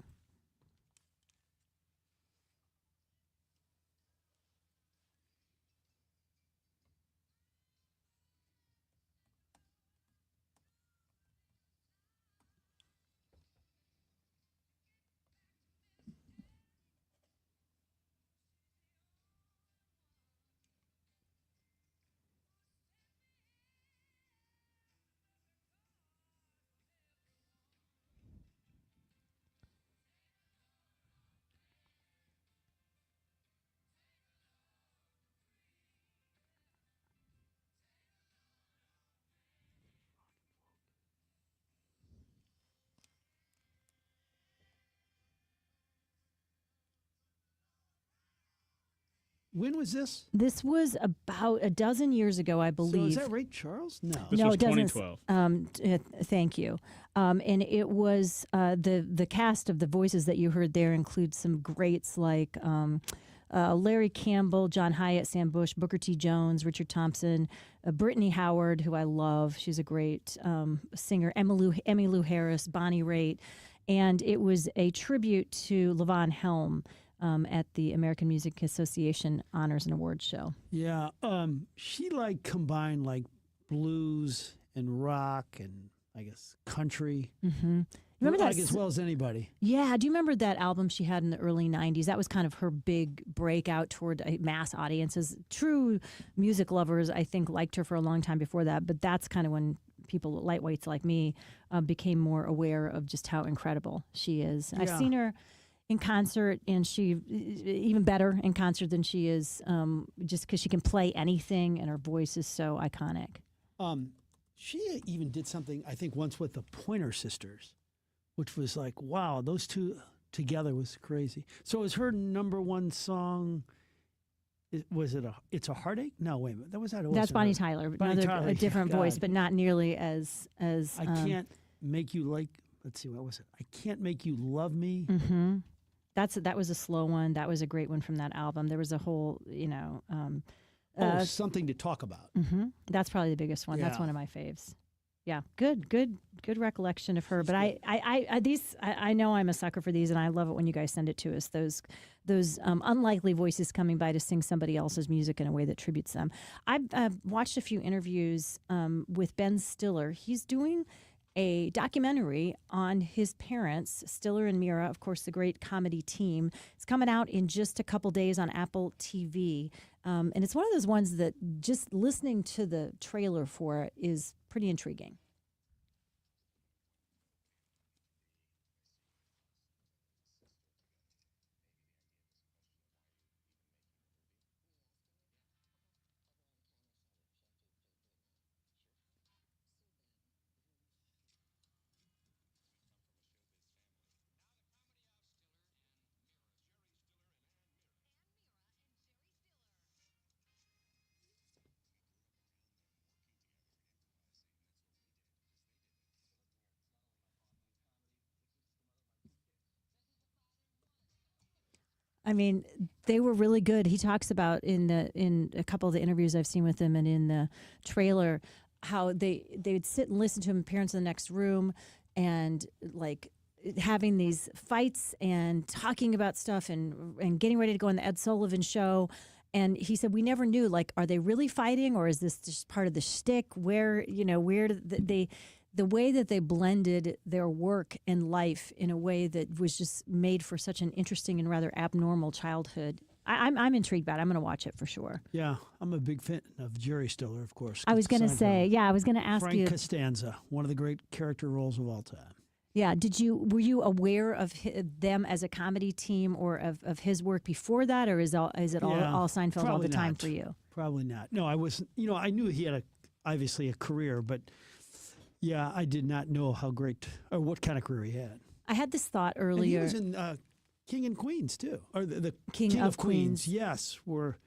When was this? This was about a dozen years ago, I believe. So is that Ray Charles? No. This no, was it doesn't. 2012. Thank you. And it was the cast of the voices that you heard there includes some greats like Larry Campbell, John Hyatt, Sam Bush, Booker T. Jones, Richard Thompson, Brittany Howard, who I love. She's a great singer. Emmylou Harris, Bonnie Raitt. And it was a tribute to Levon Helm at the American Music Association Honors and Awards show. Yeah. She combined blues and rock and I guess country. Mm-hmm. Remember that as well as anybody. Yeah. Do you remember that album she had in the early 90s? That was kind of her big breakout toward mass audiences. True music lovers, I think, liked her for a long time before that, but that's kind of when people, lightweights like me, became more aware of just how incredible she is. Yeah. I've seen her in concert, and she even better in concert than she is, just because she can play anything, and her voice is so iconic. She even did something, I think, once with the Pointer Sisters, which was like, wow, those two together was crazy. So is her number one song, was it It's a Heartache? No, wait a minute. That's Bonnie Tyler. A different voice, but not nearly as I Can't Make You Like, let's see, what was it? I Can't Make You Love Me. Mm-hmm. That was a slow one. That was a great one from that album. There was a whole, Something to Talk About. Mm-hmm. That's probably the biggest one. Yeah. That's one of my faves. Yeah, good recollection of her. But I know I'm a sucker for these, and I love it when you guys send it to us. Those unlikely voices coming by to sing somebody else's music in a way that tributes them. I've watched a few interviews with Ben Stiller. He's doing a documentary on his parents, Stiller and Mira, of course, the great comedy team. It's coming out in just a couple days on Apple TV. And it's one of those ones that just listening to the trailer for it is pretty intriguing. I mean, they were really good. He talks about in a couple of the interviews I've seen with him and in the trailer how they would sit and listen to him, parents in the next room, and having these fights and talking about stuff and getting ready to go on the Ed Sullivan show. And he said, we never knew, are they really fighting, or is this just part of the shtick? Where do the way that they blended their work and life in a way that was just made for such an interesting and rather abnormal childhood. I'm intrigued by it. I'm going to watch it for sure. Yeah, I'm a big fan of Jerry Stiller, of course. I was going to say, I was going to ask Frank you. Costanza, one of the great character roles of all time. Yeah, were you aware of them as a comedy team or of his work before that, or is it all Seinfeld all the time for you? Probably not. No, I wasn't. I knew he had obviously a career, but yeah, I did not know how great or what kind of career he had. I had this thought And earlier. he was in King and Queens too, or the King of Queens. Yes, where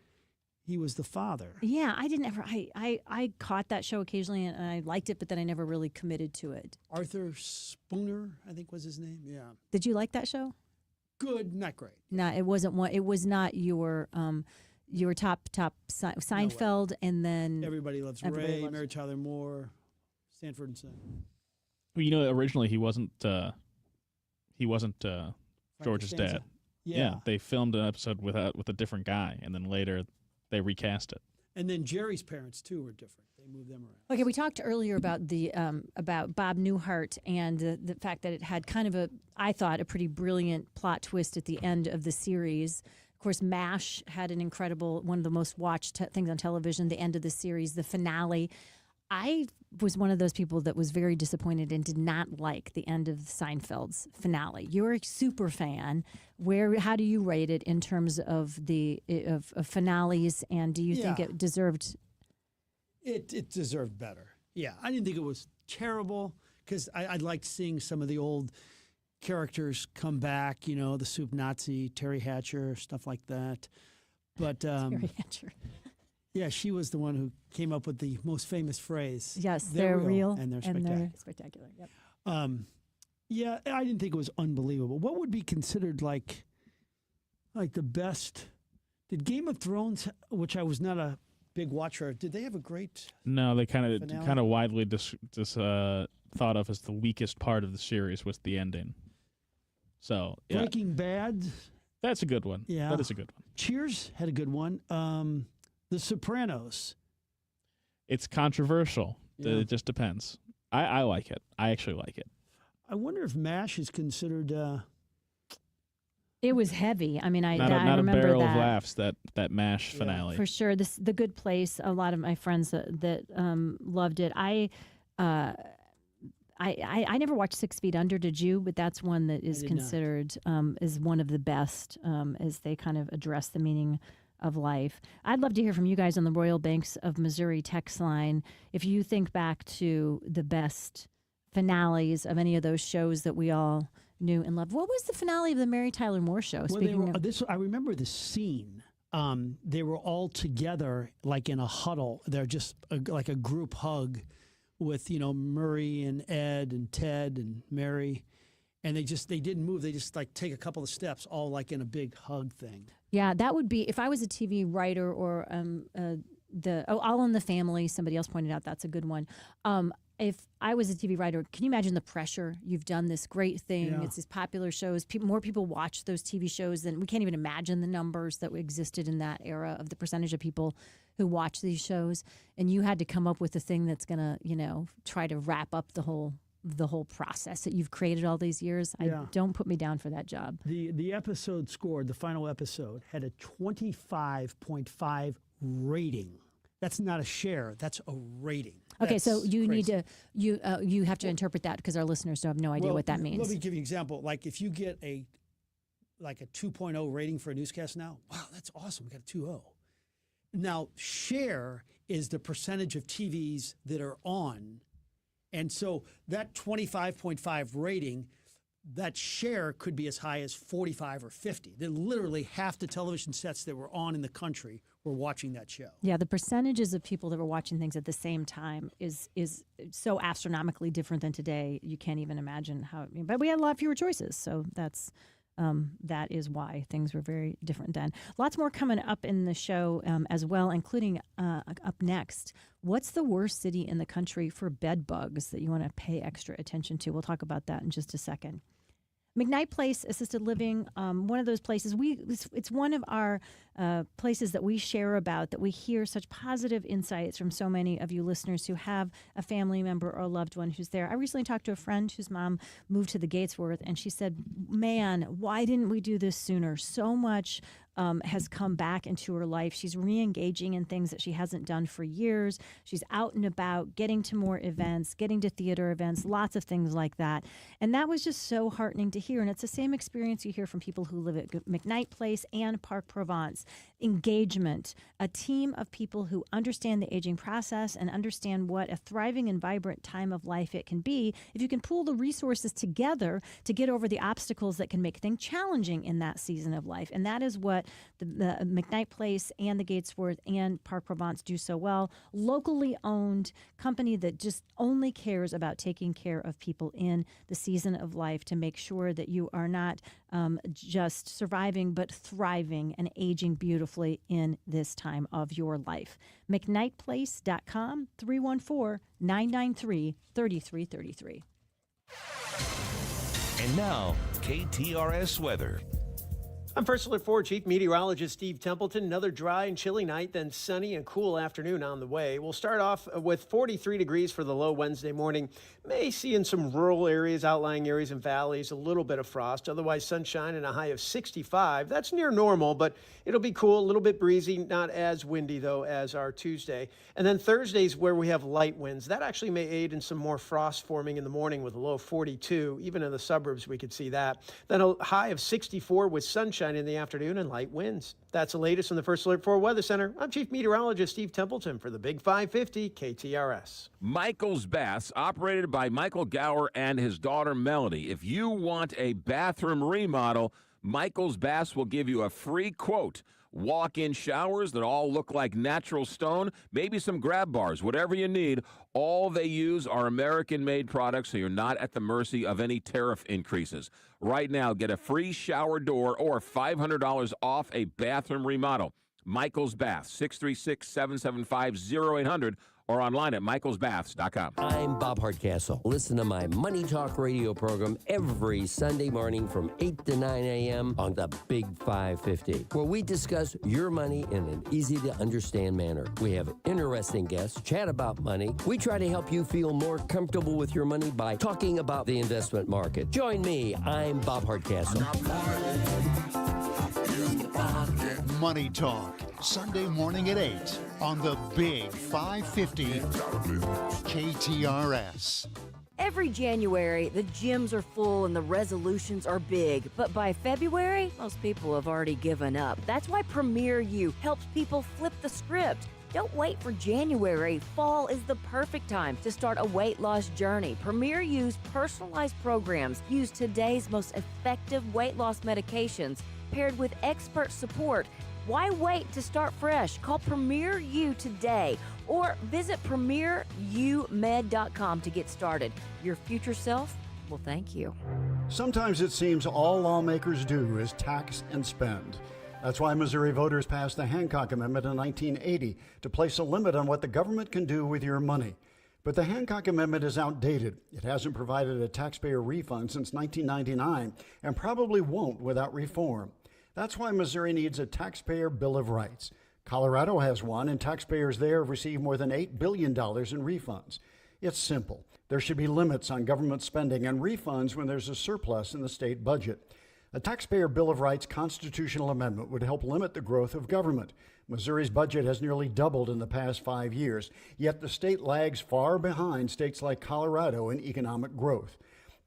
he was the father. Yeah, I didn't ever. I caught that show occasionally and I liked it, but then I never really committed to it. Arthur Spooner, I think was his name. Yeah. Did you like that show? Good, not great. No, it wasn't one. It was not your top Seinfeld, and then Everybody Loves Ray, Mary Tyler Moore, Sanford and Son. Well, originally he wasn't George's Costanza. dad. Yeah. They filmed an episode with a different guy, and then later they recast it. And then Jerry's parents too were different. They moved them around. Okay, we talked earlier about about Bob Newhart and the fact that it had kind of I thought, a pretty brilliant plot twist at the end of the series. Of course, MASH had an incredible, one of the most watched things on television, the end of the series, the finale. I was one of those people that was very disappointed and did not like the end of Seinfeld's finale. You're a super fan. How do you rate it in terms of of finales, and do you think it deserved? It deserved better. Yeah, I didn't think it was terrible because I liked seeing some of the old characters come back. The Soup Nazi, Terry Hatcher, stuff like that. But Terry Hatcher. Yeah, she was the one who came up with the most famous phrase. Yes, they're real and they're spectacular. And they're spectacular. Yep. Yeah, I didn't think it was unbelievable. What would be considered like the best? Did Game of Thrones, which I was not a big watcher, did they have a great? No, they kind finale? of widely thought of as the weakest part of the series was the ending. So yeah, Breaking Bad. That's a good one. Yeah, that is a good one. Cheers had a good one. The Sopranos. It's controversial. Yeah. It just depends. I like it. I actually like it. I wonder if MASH is considered. It was heavy. I mean, I not remember a barrel that. of laughs, that MASH finale. For sure. The Good Place, a lot of my friends that loved it. I never watched 6 Feet Under, did you? But that's one that is considered as one of the best as they kind of address the meaning of life. I'd love to hear from you guys on the Royal Banks of Missouri text line. If you think back to the best finales of any of those shows that we all knew and loved. What was the finale of the Mary Tyler Moore show? I remember the scene. They were all together like in a huddle. They're just like a group hug with, Murray and Ed and Ted and Mary. And they didn't move. They just like take a couple of steps, all like in a big hug thing. Yeah, that would be, if I was a TV writer or All in the Family, somebody else pointed out that's a good one. If I was a TV writer, can you imagine the pressure? You've done this great thing. Yeah. It's these popular shows. More people watch those TV shows than we can't even imagine the numbers that existed in that era of the percentage of people who watch these shows. And you had to come up with a thing that's going to, try to wrap up the whole process that you've created all these years. Yeah. Don't put me down for that job. The episode scored, the final episode, had a 25.5 rating. That's not a share. That's a rating. Okay, That's so you crazy. need to you have to interpret that because our listeners have no idea what that means. Let me give you an example. Like if you get a 2.0 rating for a newscast now, wow, that's awesome. We got a 2.0. Now, share is the percentage of TVs that are on. And so that 25.5 rating, that share could be as high as 45 or 50. Then literally half the television sets that were on in the country were watching that show. Yeah, the percentages of people that were watching things at the same time is so astronomically different than today. You can't even imagine how. But we had a lot fewer choices, so that is why things were very different then. Lots more coming up in the show as well, including up next. What's the worst city in the country for bed bugs that you want to pay extra attention to? We'll talk about that in just a second. McKnight Place Assisted Living, one of those places. It's one of our places that we share about, that we hear such positive insights from so many of you listeners who have a family member or a loved one who's there. I recently talked to a friend whose mom moved to the Gatesworth, and she said, man, why didn't we do this sooner? So much has come back into her life. She's re-engaging in things that she hasn't done for years. She's out and about, getting to more events, getting to theater events, lots of things like that. And that was just so heartening to hear. And it's the same experience you hear from people who live at McKnight Place and Park Provence. Engagement, a team of people who understand the aging process and understand what a thriving and vibrant time of life it can be if you can pool the resources together to get over the obstacles that can make things challenging in that season of life. And that is what the McKnight Place and the Gatesworth and Park Provence do so well. Locally owned company that just only cares about taking care of people in the season of life to make sure that you are not just surviving but thriving and aging beautifully in this time of your life. McKnightPlace.com, 314-993-3333. And now, KTRS weather. I'm First Alert 4 Chief Meteorologist Steve Templeton. Another dry and chilly night, then sunny and cool afternoon on the way. We'll start off with 43 degrees for the low Wednesday morning. May see in some rural areas, outlying areas and valleys, a little bit of frost. Otherwise, sunshine and a high of 65. That's near normal, but it'll be cool, a little bit breezy, not as windy, though, as our Tuesday. And then Thursday's where we have light winds. That actually may aid in some more frost forming in the morning with a low of 42. Even in the suburbs, we could see that. Then a high of 64 with sunshine in the afternoon and light winds. That's the latest from the First Alert 4 Weather Center. I'm Chief Meteorologist Steve Templeton for the Big 550 KTRS. Michael's Baths, operated by Michael Gower and his daughter Melody. If you want a bathroom remodel, Michael's Baths will give you a free quote. Walk-in showers that all look like natural stone, maybe some grab bars, whatever you need. All they use are American-made products, so you're not at the mercy of any tariff increases. Right now, get a free shower door or $500 off a bathroom remodel. Michael's Baths, 636-775-0800, or online at michaelsbaths.com. I'm Bob Hardcastle. Listen to my Money Talk radio program every Sunday morning from 8 to 9 a.m. on the Big 550, where we discuss your money in an easy-to-understand manner. We have interesting guests, chat about money. We try to help you feel more comfortable with your money by talking about the investment market. Join me. I'm Bob Hardcastle. Money Talk, Sunday morning at 8 on the Big 550 KTRS. Every January, the gyms are full and the resolutions are big. But by February, most people have already given up. That's why Premier U helps people flip the script. Don't wait for January. Fall is the perfect time to start a weight loss journey. Premier U's personalized programs use today's most effective weight loss medications paired with expert support. Why wait to start fresh? Call Premier U today or visit premierumed.com to get started. Your future self will thank you. Sometimes it seems all lawmakers do is tax and spend. That's why Missouri voters passed the Hancock Amendment in 1980 to place a limit on what the government can do with your money. But the Hancock Amendment is outdated. It hasn't provided a taxpayer refund since 1999 and probably won't without reform. That's why Missouri needs a taxpayer Bill of Rights. Colorado has one, and taxpayers there have received more than $8 billion in refunds. It's simple. There should be limits on government spending and refunds when there's a surplus in the state budget. A taxpayer Bill of Rights constitutional amendment would help limit the growth of government. Missouri's budget has nearly doubled in the past 5 years, yet the state lags far behind states like Colorado in economic growth.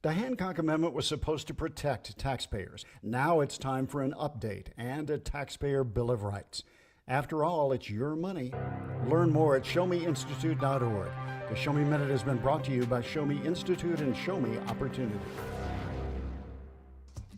The Hancock Amendment was supposed to protect taxpayers. Now it's time for an update and a taxpayer Bill of Rights. After all, it's your money. Learn more at showmeinstitute.org. The Show Me Minute has been brought to you by Show Me Institute and Show Me Opportunity.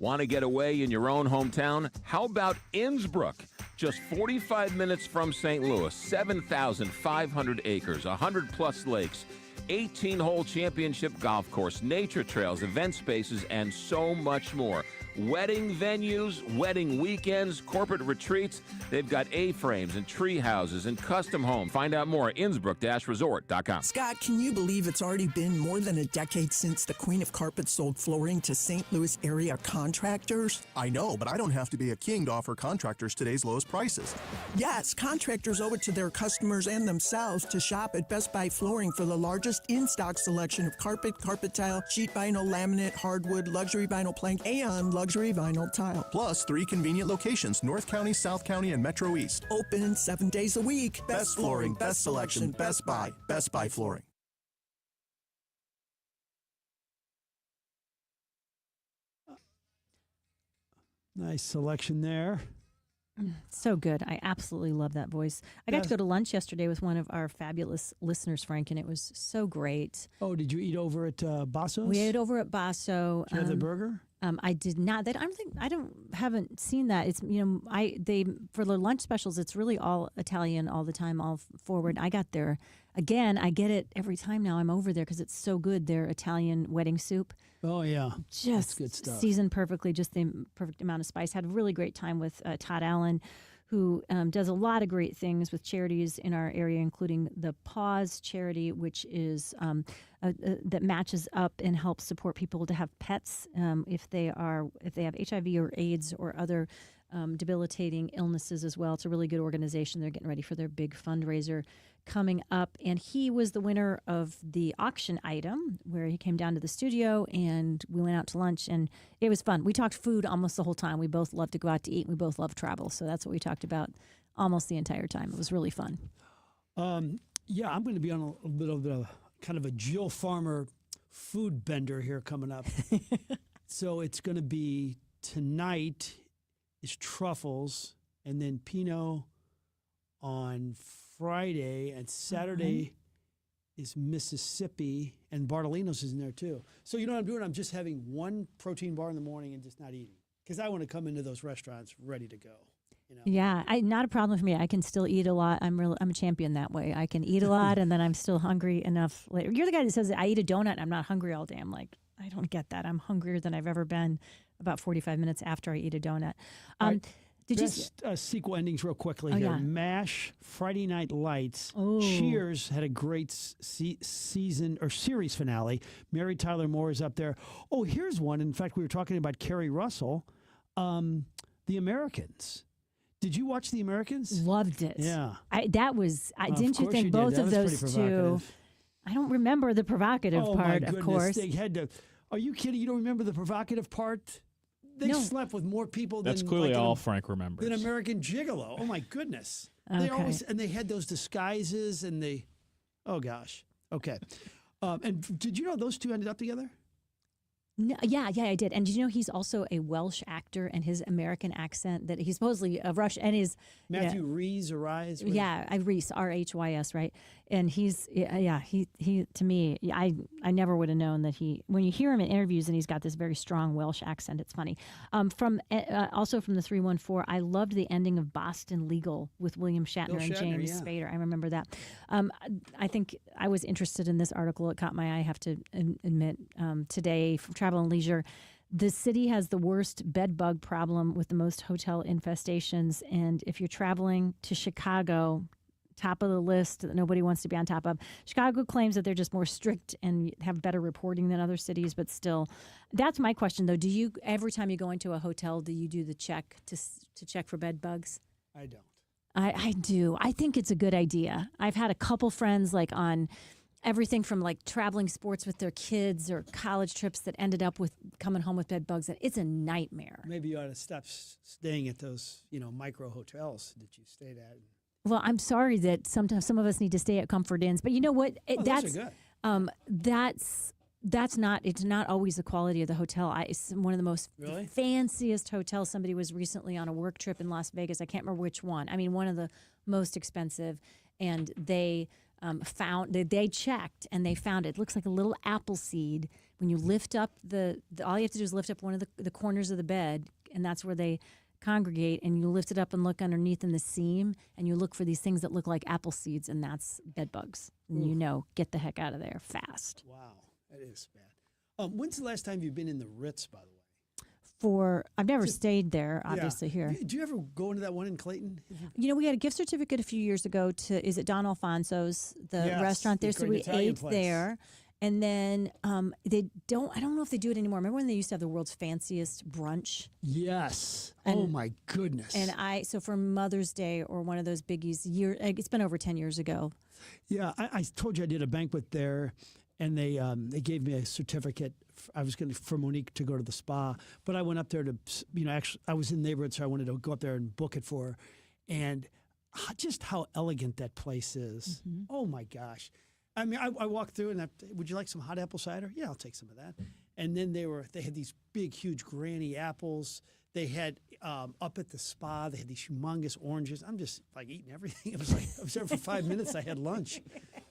Want to get away in your own hometown? How about Innsbruck? Just 45 minutes from St. Louis, 7,500 acres, 100-plus lakes, 18-hole championship golf course, nature trails, event spaces, and so much more. wedding venues, wedding weekends, corporate retreats. They've got A-frames and tree houses and custom homes. Find out more at Innsbrook-Resort.com. Scott, can you believe it's already been more than a decade since the Queen of Carpet sold flooring to St. Louis area contractors? I know, but I don't have to be a king to offer contractors today's lowest prices. Yes, contractors owe it to their customers and themselves to shop at Best Buy Flooring for the largest in-stock selection of carpet, carpet tile, sheet vinyl, laminate, hardwood, luxury vinyl plank, and luxury vinyl tile. Plus 3 convenient locations, North County, South County, and Metro East. Open 7 days a week. Best flooring, best selection, Best Buy. Best Buy Flooring. Nice selection there. So good. I absolutely love that voice. I got to go to lunch yesterday with one of our fabulous listeners, Frank, and it was so great. Oh, did you eat over at Basso's? We ate over at Basso. Did you have the burger? I did not. Haven't seen that. It's they for the lunch specials. It's really all Italian all the time, all forward. I got there again. I get it every time now. I'm over there because it's so good. Their Italian wedding soup. Oh yeah, just that's good stuff. Seasoned perfectly, just the perfect amount of spice. Had a really great time with Todd Allen, who does a lot of great things with charities in our area, including the Paws charity, which is that matches up and helps support people to have pets if they have HIV or AIDS or other debilitating illnesses as well. It's a really good organization. They're getting ready for their big fundraiser coming up, and he was the winner of the auction item where he came down to the studio and we went out to lunch, and it was fun. We talked food almost the whole time. We both love to go out to eat. We both love travel, so that's what we talked about almost the entire time. It was really fun. Yeah, I'm going to be on a bit of a kind of a Jill Farmer food bender here coming up. So it's going to be tonight is truffles, and then Pinot on Friday, and Saturday is Mississippi, and Bartolino's is in there too. So you know what I'm doing? I'm just having one protein bar in the morning and just not eating because I want to come into those restaurants ready to go. You know? Yeah, not a problem for me. I can still eat a lot. I'm a champion that way. I can eat a lot, and then I'm still hungry enough later. You're the guy that says that I eat a donut and I'm not hungry all day. I'm like, I don't get that. I'm hungrier than I've ever been about 45 minutes after I eat a donut. Did Best sequel endings real quickly here. Yeah. MASH, Friday Night Lights. Oh. Cheers had a great season or series finale. Mary Tyler Moore is up there. Oh, here's one. In fact, we were talking about Kerry Russell. The Americans. Did you watch The Americans? Loved it. Yeah. Didn't you think both of those two? I don't remember the provocative part, my goodness. of course. They had to. Are you kidding? You don't remember the provocative part? They slept with more people That's than clearly all Frank remembers. than American Gigolo. Oh my goodness. They always they had those disguises and oh gosh. Okay. And did you know those two ended up together? No, yeah, I did. And did you know he's also a Welsh actor, and his American accent that he's supposedly a Russian, and his Matthew Rhys or Rhys? Yeah, Rhys, Rhys, right? And he's he to me, I never would have known that when you hear him in interviews and he's got this very strong Welsh accent, it's funny. Also from the 314, I loved the ending of Boston Legal with William Shatner and James Spader. I remember that. I think I was interested in this article. It caught my eye, I have to admit, today from Travel and Leisure. The city has the worst bed bug problem with the most hotel infestations. And if you're traveling to Chicago, top of the list that nobody wants to be on top of. Chicago claims that they're just more strict and have better reporting than other cities, but still, that's my question though. Do you, every time you go into a hotel, do you do the check to check for bed bugs? I don't. I do. I think it's a good idea. I've had a couple friends like on everything from like traveling sports with their kids or college trips that ended up with coming home with bed bugs. And it's a nightmare. Maybe you ought to stop staying at those, micro hotels that you stayed at. Well, I'm sorry that sometimes some of us need to stay at Comfort Inns, but you know what? Those are good. It's not always the quality of the hotel. It's one of the most fanciest hotels. Somebody was recently on a work trip in Las Vegas. I can't remember which one. I mean, one of the most expensive, and they they checked and they found it looks like a little apple seed. When you lift up all you have to do is lift up one of the corners of the bed, and that's where they congregate, and you lift it up and look underneath in the seam, and you look for these things that look like apple seeds, and that's bed bugs. And get the heck out of there fast. Wow, that is bad. When's the last time you've been in the Ritz, by the way? I've never stayed there, obviously, here. Do you ever go into that one in Clayton? You know, we had a gift certificate a few years ago to, is it Don Alfonso's, the Yes, restaurant there? the So great we Italian ate place. there. And then I don't know if they do it anymore. Remember when they used to have the world's fanciest brunch? Yes. And- oh, my goodness. And so for Mother's Day or one of those biggies, it's been over 10 years ago. Yeah, I told you I did a banquet there, and they gave me a certificate. I was going for Monique to go to the spa, but I went up there to, actually, I was in the neighborhood, so I wanted to go up there and book it for her. And just how elegant that place is. Mm-hmm. Oh, my gosh. I mean, I walked through and would you like some hot apple cider? Yeah, I'll take some of that. And then they had these big, huge granny apples. They had up at the spa, they had these humongous oranges. I'm just like eating everything. It was like I was there for 5 minutes. I had lunch,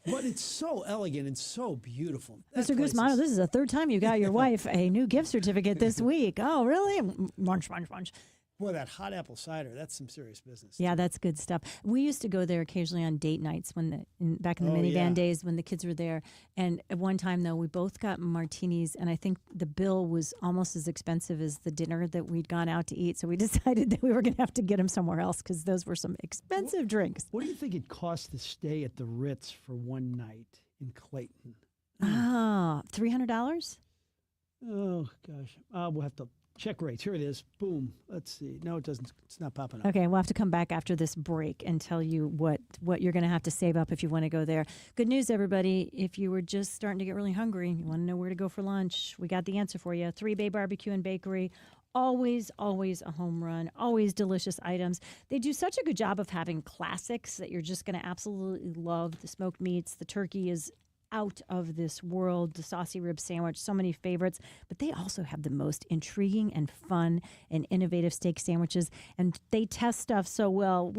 but it's so elegant and so beautiful. That Mr. place Guzmano, this is the third time you got your wife a new gift certificate this week. Oh, really? Munch. Boy, that hot apple cider, that's some serious business. Yeah, that's good stuff. We used to go there occasionally on date nights back in the minivan days when the kids were there. And at one time, though, we both got martinis, and I think the bill was almost as expensive as the dinner that we'd gone out to eat. So we decided that we were going to have to get them somewhere else because those were some expensive drinks. What do you think it cost to stay at the Ritz for one night in Clayton? $300? Oh, gosh. We'll have to check rates. Here it is. Boom. Let's see. No, it doesn't. It's not popping up. Okay, we'll have to come back after this break and tell you what you're going to have to save up if you want to go there. Good news, everybody. If you were just starting to get really hungry and you want to know where to go for lunch, we got the answer for you. 3 Bay Barbecue and Bakery. Always a home run. Always delicious items. They do such a good job of having classics that you're just going to absolutely love. The smoked meats, the turkey is out of this world, the saucy rib sandwich, so many favorites, but they also have the most intriguing and fun and innovative steak sandwiches, and they test stuff so well.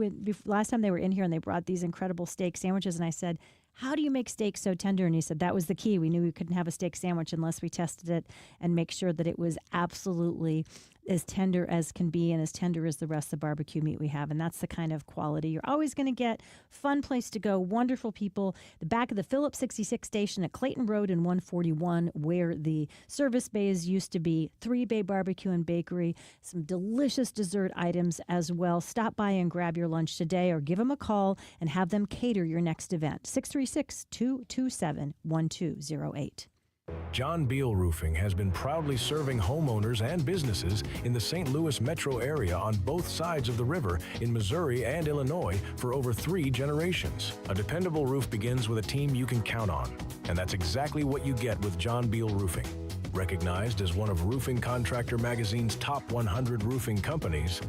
Last time they were in here and they brought these incredible steak sandwiches, and I said, how do you make steak so tender? And he said, that was the key. We knew we couldn't have a steak sandwich unless we tested it and make sure that it was absolutely as tender as can be and as tender as the rest of the barbecue meat we have. And that's the kind of quality you're always going to get. Fun place to go. Wonderful people. The back of the Phillips 66 station at Clayton Road in 141, where the service bays used to be. 3 Bay Barbecue and Bakery. Some delicious dessert items as well. Stop by and grab your lunch today or give them a call and have them cater your next event. 636-227-1208. John Beal Roofing has been proudly serving homeowners and businesses in the St. Louis metro area on both sides of the river in Missouri and Illinois for over 3 generations. A dependable roof begins with a team you can count on, and that's exactly what you get with John Beal Roofing. Recognized as one of Roofing Contractor Magazine's top 100 roofing companies,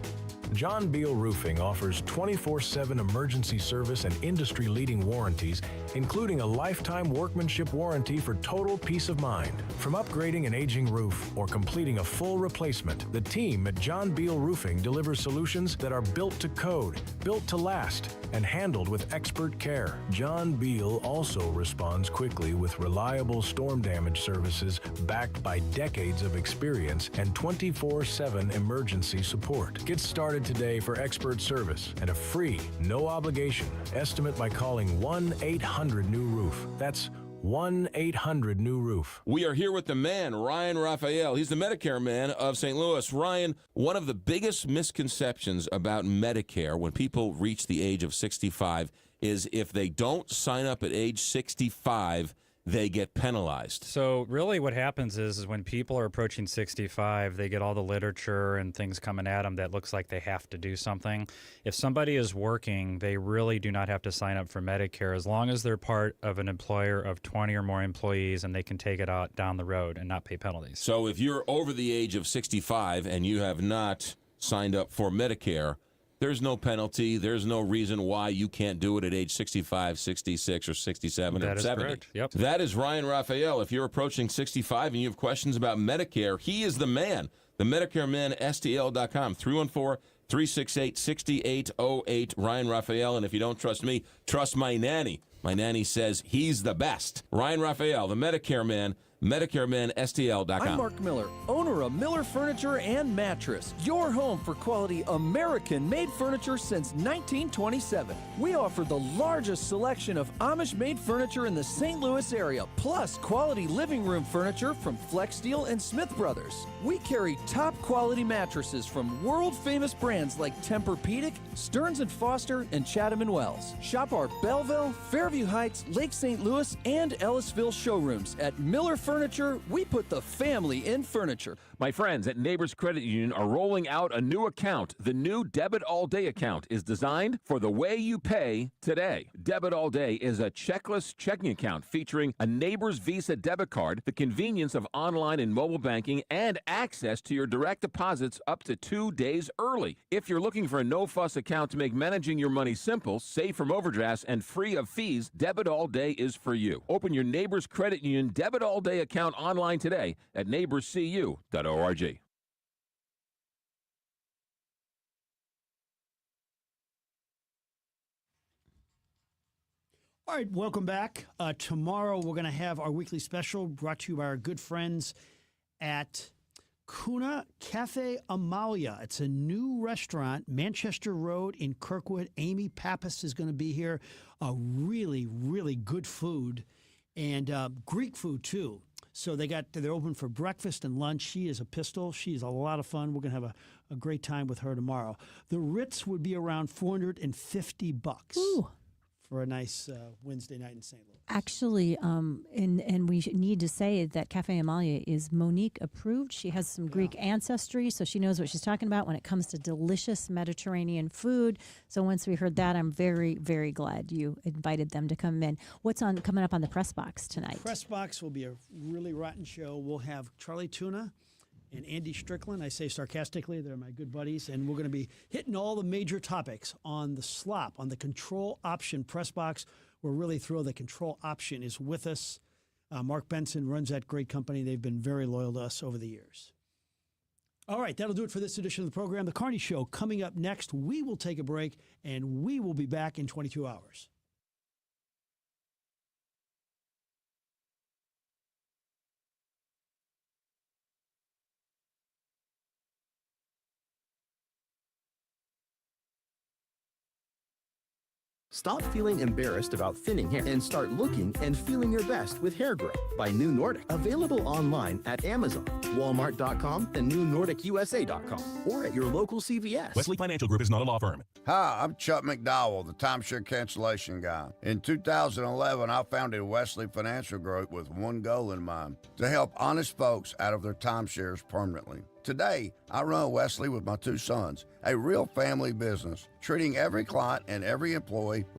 John Beal Roofing offers 24/7 emergency service and industry-leading warranties, including a lifetime workmanship warranty for total peace of mind. From upgrading an aging roof or completing a full replacement, the team at John Beal Roofing delivers solutions that are built to code, built to last, and handled with expert care. John Beal also responds quickly with reliable storm damage services backed by decades of experience and 24/7 emergency support. Get started today for expert service and a free, no obligation estimate by calling 1-800-NEW-ROOF. That's 1-800-NEW-ROOF. We are here with the man, Ryan Raphael. He's the Medicare man of St. Louis. Ryan, one of the biggest misconceptions about Medicare when people reach the age of 65 is if they don't sign up at age 65, they get penalized. So really what happens is when people are approaching 65, they get all the literature and things coming at them that looks like they have to do something. If somebody is working, they really do not have to sign up for Medicare as long as they're part of an employer of 20 or more employees and they can take it out down the road and not pay penalties. So if you're over the age of 65 and you have not signed up for Medicare, there's no penalty. There's no reason why you can't do it at age 65, 66, or 67, That or is 70. correct. Yep. That is Ryan Raphael. If you're approaching 65 and you have questions about Medicare, he is the man. The Medicare Man, STL.com, 314-368-6808, Ryan Raphael. And if you don't trust me, trust my nanny. My nanny says he's the best. Ryan Raphael, the Medicare Man, MedicareManSTL.com. I'm Mark Miller, owner for a Miller Furniture and Mattress, your home for quality American-made furniture since 1927. We offer the largest selection of Amish-made furniture in the St. Louis area, plus quality living room furniture from Flexsteel and Smith Brothers. We carry top-quality mattresses from world-famous brands like Tempur-Pedic, Stearns & Foster, and Chatham & Wells. Shop our Belleville, Fairview Heights, Lake St. Louis, and Ellisville showrooms. At Miller Furniture, we put the family in furniture. My friends at Neighbors Credit Union are rolling out a new account. The new Debit All Day account is designed for the way you pay today. Debit All Day is a checkless checking account featuring a Neighbors Visa debit card, the convenience of online and mobile banking, and access to your direct deposits up to 2 days early. If you're looking for a no-fuss account to make managing your money simple, safe from overdrafts, and free of fees, Debit All Day is for you. Open your Neighbors Credit Union Debit All Day account online today at neighborscu.org. All right, welcome back. Tomorrow we're going to have our weekly special brought to you by our good friends at Kuna Cafe Amalia. It's a new restaurant, Manchester Road in Kirkwood. Amy Pappas is going to be here. Really, really good food and Greek food too. So they're open for breakfast and lunch. She is a pistol. She's a lot of fun. We're going to have a great time with her tomorrow. The Ritz would be around $450. Ooh. For a nice Wednesday night in St. Louis. Actually, and we need to say that Cafe Amalia is Monique approved. She has some Greek ancestry, so she knows what she's talking about when it comes to delicious Mediterranean food. So once we heard that, I'm very, very glad you invited them to come in. What's coming up on the Press Box tonight? Press Box will be a really rotten show. We'll have Charlie Tuna and Andy Strickland. I say sarcastically, they're my good buddies, and we're going to be hitting all the major topics on the slop, on the control option press box. We're really thrilled that Control Option is with us. Mark Benson runs that great company. They've been very loyal to us over the years. All right, that'll do it for this edition of the program. The Carney Show coming up next. We will take a break, and we will be back in 22 hours. Stop feeling embarrassed about thinning hair and start looking and feeling your best with Hair Grow by New Nordic. Available online at Amazon, Walmart.com, and NewNordicUSA.com, or at your local CVS. Wesley Financial Group is not a law firm. Hi, I'm Chuck McDowell, the timeshare cancellation guy. In 2011, I founded Wesley Financial Group with one goal in mind: to help honest folks out of their timeshares permanently. Today, I run Wesley with my two sons, a real family business, treating every client and every employee